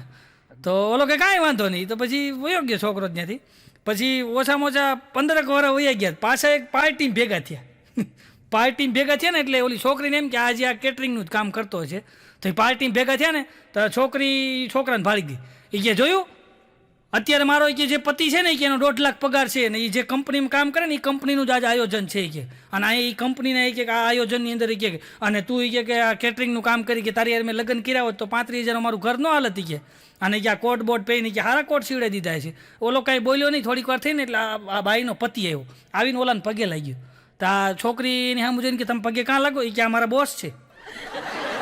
Speaker 1: તો ઓલો કે કાંઈ વાંધો નહીં. તો પછી વયો ગયો છોકરો ત્યાંથી. પછી ઓછામાં ઓછા 15 વર્ષ વયા ગયા. પાછા એક પાર્ટી ભેગા થયા. પાર્ટી ભેગા થયા ને એટલે ઓલી છોકરીને એમ કે આજે આ કેટરિંગનું જ કામ કરતો છે. તો એ પાર્ટી ભેગા થયા ને તો છોકરી છોકરાને ભાળી ગઈ. એ કે જોયું અત્યારે મારો કે જે પતિ છે ને કે એનો 1.5 લાખ પગાર છે ને એ જે કંપનીમાં કામ કરે ને એ કંપનીનું જ આજે આયોજન છે કે અને આ એ કંપનીના કે આ આયોજનની અંદર કે અને તું કે આ કેટરિંગનું કામ કરી કે તારી યાર મેં લગ્ન કર્યા હોત તો 35,000 અમારું ઘર ન હાલત કે અને કે આ કોટ બોટ પહેરીને કે હારા કોટ સીવડાવી દીધા છે. ઓલો કાંઈ બોલ્યો નહીં. થોડીક વાર થઈને એટલે આ બાઈનો પતિ આવ્યો. આવીને ઓલાને પગે લાગી ગયો. તો આ છોકરીને સામું જોઈને કે તમે પગે કાં લાગો? એ કે આ મારા બોસ છે.